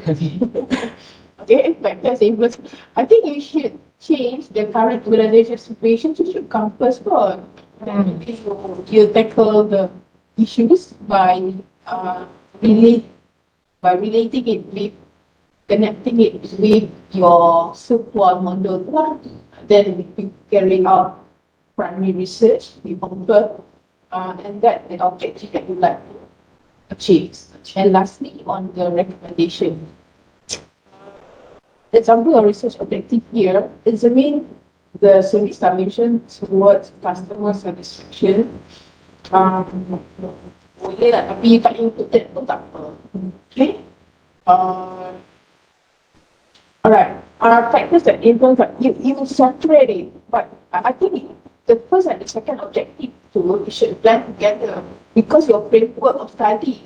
Okay, factors influence. I think you should change the current organization situation to should come first first. Then you tackle the issues by relate by relating it with connecting it with your support model. Then we carry out primary research, we convert, and that the objective that you like to achieve. And lastly, on the recommendation. Example of research objective here is the service dimension towards customer satisfaction. Boleh lah, tapi tak included pun tak apa. Okay. Alright. Factors that influence, you separate it, but I think the first and the second objective too, you should blend together because your framework of study,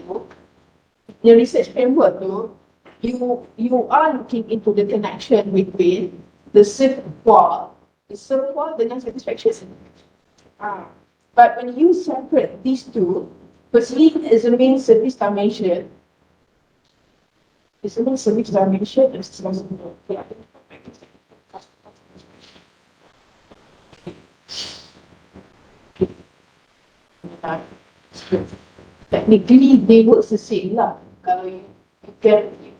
your research framework too, you are looking into the connection between the support dengan satisfaction. But when you separate these two, firstly is the main service dimension. Is the main service dimension is technically they work the same lah. Kalau you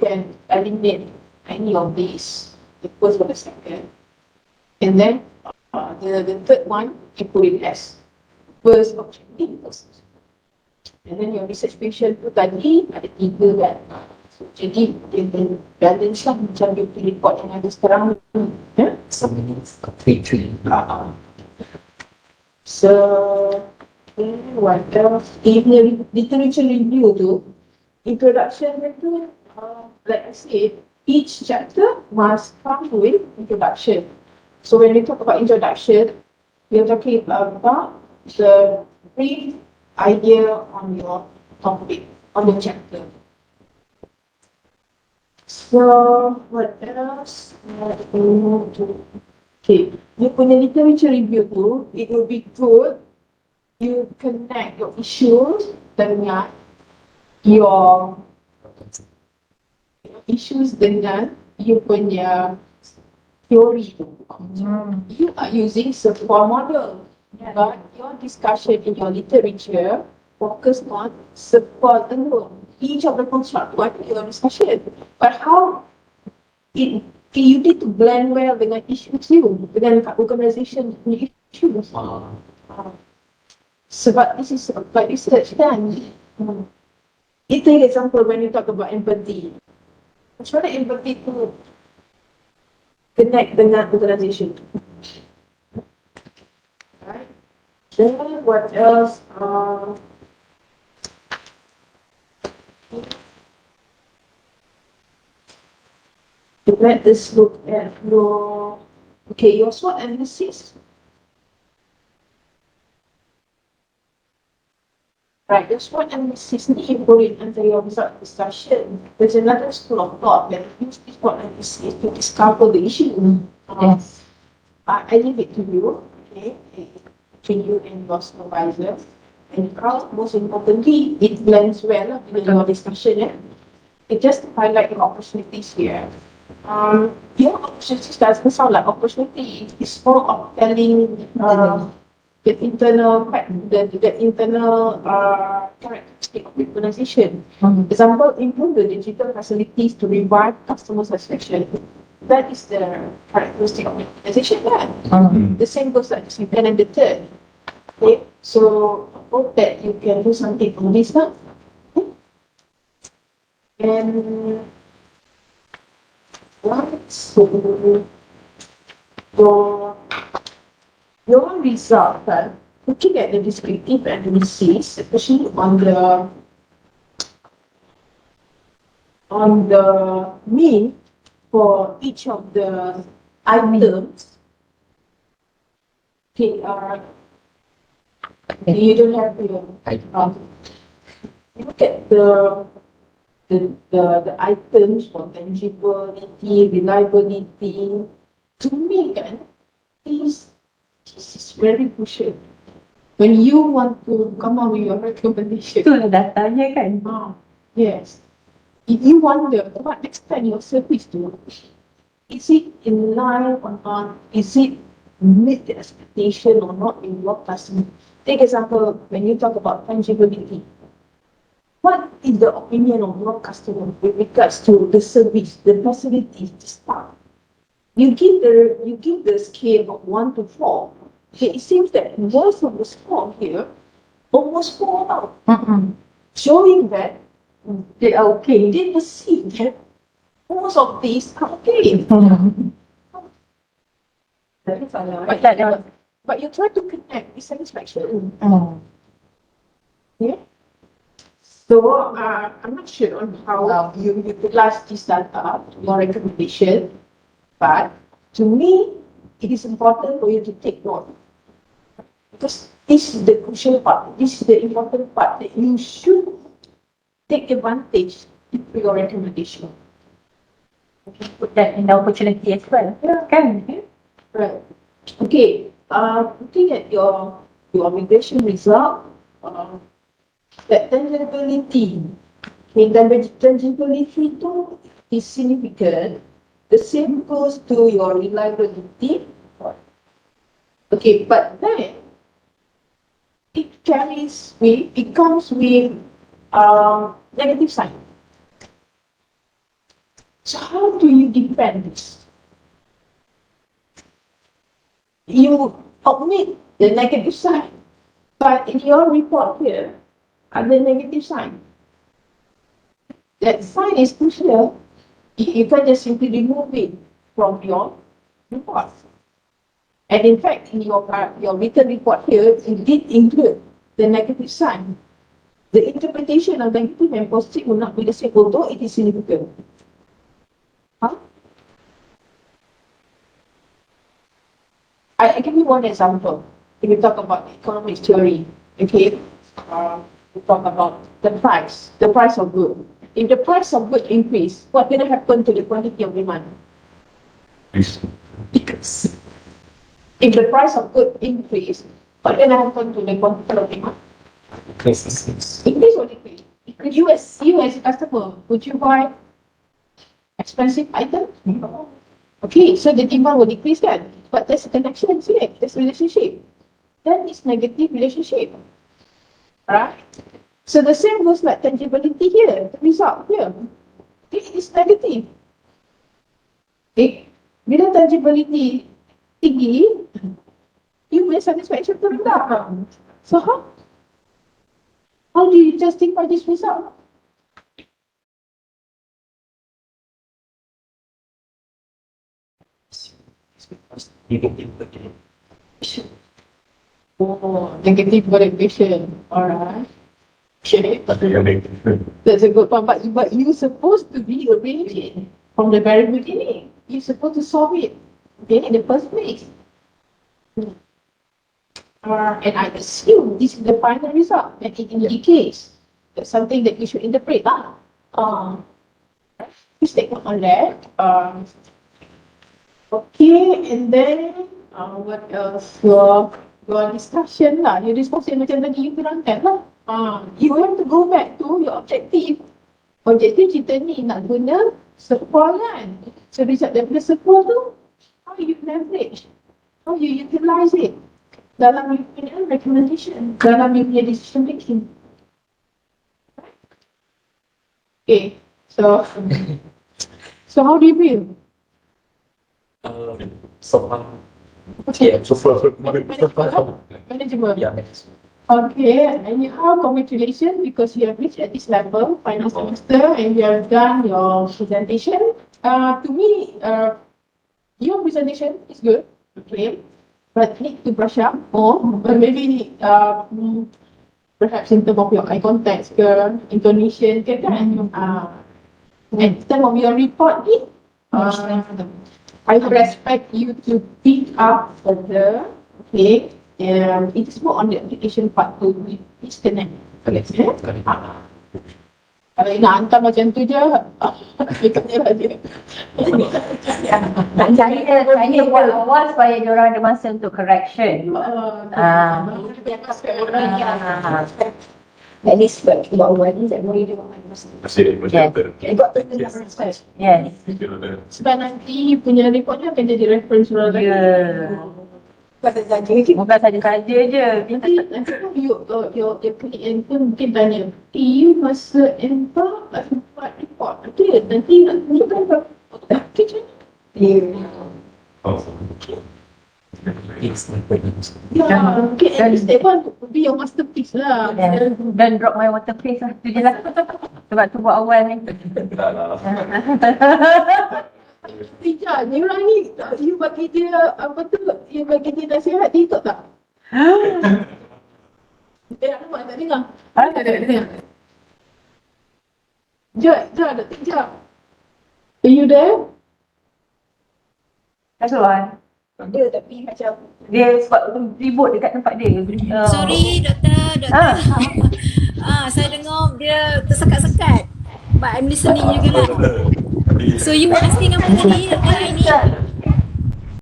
can eliminate any of these, the first or the second, and then the third one you put it as first objective, and then your research patient tu tadi ada 3 kan, so, jadi dia balance lah macam dia punya report yang ada sekarang ni. Some minutes, 3. So what else? In the literature review tu, introduction itu, like I said, each chapter must come with introduction. So when we talk about introduction, we are talking about the brief idea on your topic, on the chapter. So what else? Okay, you punya literature review tu, it will be good you connect your issues dengan your issues dengan you punya theory. You are using support model, but your discussion in your literature focus on support alone. Each of the construct what your discussion, but how it you need to blend well dengan issues you, dengan organisation punya issues. Sebab this is about research kan. It take example when you talk about empathy. Macam mana empathy tu connect dengan organisation? Right. Then what else? Let us look at your SWOT analysis. Right, your SWOT analysis ni boleh under your result discussion. There's another school of thought that use this SWOT analysis to discover the issue. Yes. I leave it to you, okay, between you and your supervisor. And most importantly, it blends well with your discussion. It just highlight your opportunities here. Your opportunities doesn't sound like opportunity. It's more of telling the internal characteristic of the organization. Example, improve the digital facilities to revive customer satisfaction. That is the characteristic of the organization. The same goes like the second and the third. Okay, so hope that you can do something on this now. And so your result, looking at the descriptive analysis, especially on the mean for each of the items. Okay, you don't have to look at the items for tangibility, reliability. To me, this is very crucial. When you want to come up with your recommendation. Itulah datanya kan. Yes. if you wonder what extent your service to, is it in line or not? Is it meet the expectation or not in your customer? Take example, when you talk about tangibility, what is the opinion of your customer with regards to the service, the facilities, the staff? You give the scale of 1 to 4. Okay, it seems that most of the score here almost 4 out, showing that They are okay. they perceive that most of these are okay. But you try to connect with satisfaction. Yeah. So I'm not sure on how you utilize this data, your recommendation, but to me, it is important for you to take note. Because this is the crucial part, this is the important part that you should take advantage of your recommendation. Put that in the opportunity as well. Yeah. Kan? Right. Okay. Looking at your migration result, that tangibility. Okay, tangibility too is significant. The same goes to your reliability. Okay, but then it comes with negative sign. So how do you defend this? You omit the negative sign, but in your report here, are the negative sign. That sign is crucial. You can just simply remove it from your report. And in fact, in your written report here, it did include the negative sign. The interpretation of negative and positive will not be the same, although it is significant. I give you one example. If you talk about economic theory, okay, we talk about the price of good. If the price of good increase, what will happen to the quantity of demand? Decrease. If the price of good increase, what will happen to the quantity of demand? Increase or decrease? You as a customer, would you buy expensive items? No. Okay, so the demand will decrease then. But there's a connection, isn't it? There's a relationship. That is negative relationship. Right? So the same goes like tangibility here, the result here. It is negative. Okay. Bila tangibility tinggi, you may satisfaction terendah. So how do you justify this result? Oh, negative motivation. Alright. Okay. That's a good one. But you're supposed to be arranging from the very beginning. You're supposed to solve it. Okay, in the first place. And I assume this is the final result. And it indicates that's something that you should interpret. Please take note on that. Okay, and then what else? Your discussion lah. Your discussion macam tadi you terangkan lah. You have to go back to your objective. Objektif kita ni nak guna sequel kan. So result daripada sequel tu, how you leverage, how you utilize it dalam you punya recommendation, dalam you punya decision making. Okay, so how do you feel? So far, Manageable. yeah. Okay, and congratulations because you have reached at this level, final semester, and you have done your presentation. To me, your presentation is good, okay, but need to brush up more. But maybe perhaps in terms of your eye contact, intonation, and in terms of your report, I would expect you to pick up further, okay. It is more on the application part to disconnect. Correct. Kalau nak hantar macam tu je, ikutnya lah dia. Saya buat awal supaya diorang ada masa untuk correction. At least buat awal ni tak boleh dia Masih doktor. You got to do reference first. Yes. Sebab nanti punya report ni akan jadi reference orang lain. Bukan saja. Bukan saja-saja je. Nanti your klien pun mungkin tanya, you masa EMBA buat report dia nanti nak tunjukkan berapa kerja. Ya, mungkin at least that one would be your masterpiece lah. Dan drop my waterpiece lah. Tu je lah. Sebab tu buat awal ni. Tak lah. Tidak, ni orang ni, you bagi dia, apa tu, you bagi dia nasihat, dia ikut tak? Dia nak buat, tak dengar? Tak dengar. Jod, sekejap. Are you there? Tak keluar. Ada tapi macam Dia sebab ribut dekat tempat dia. Sorry doktor. Saya dengar dia tersekat-sekat. But I'm listening juga lah. So you were asking apa tadi? Doktor ini?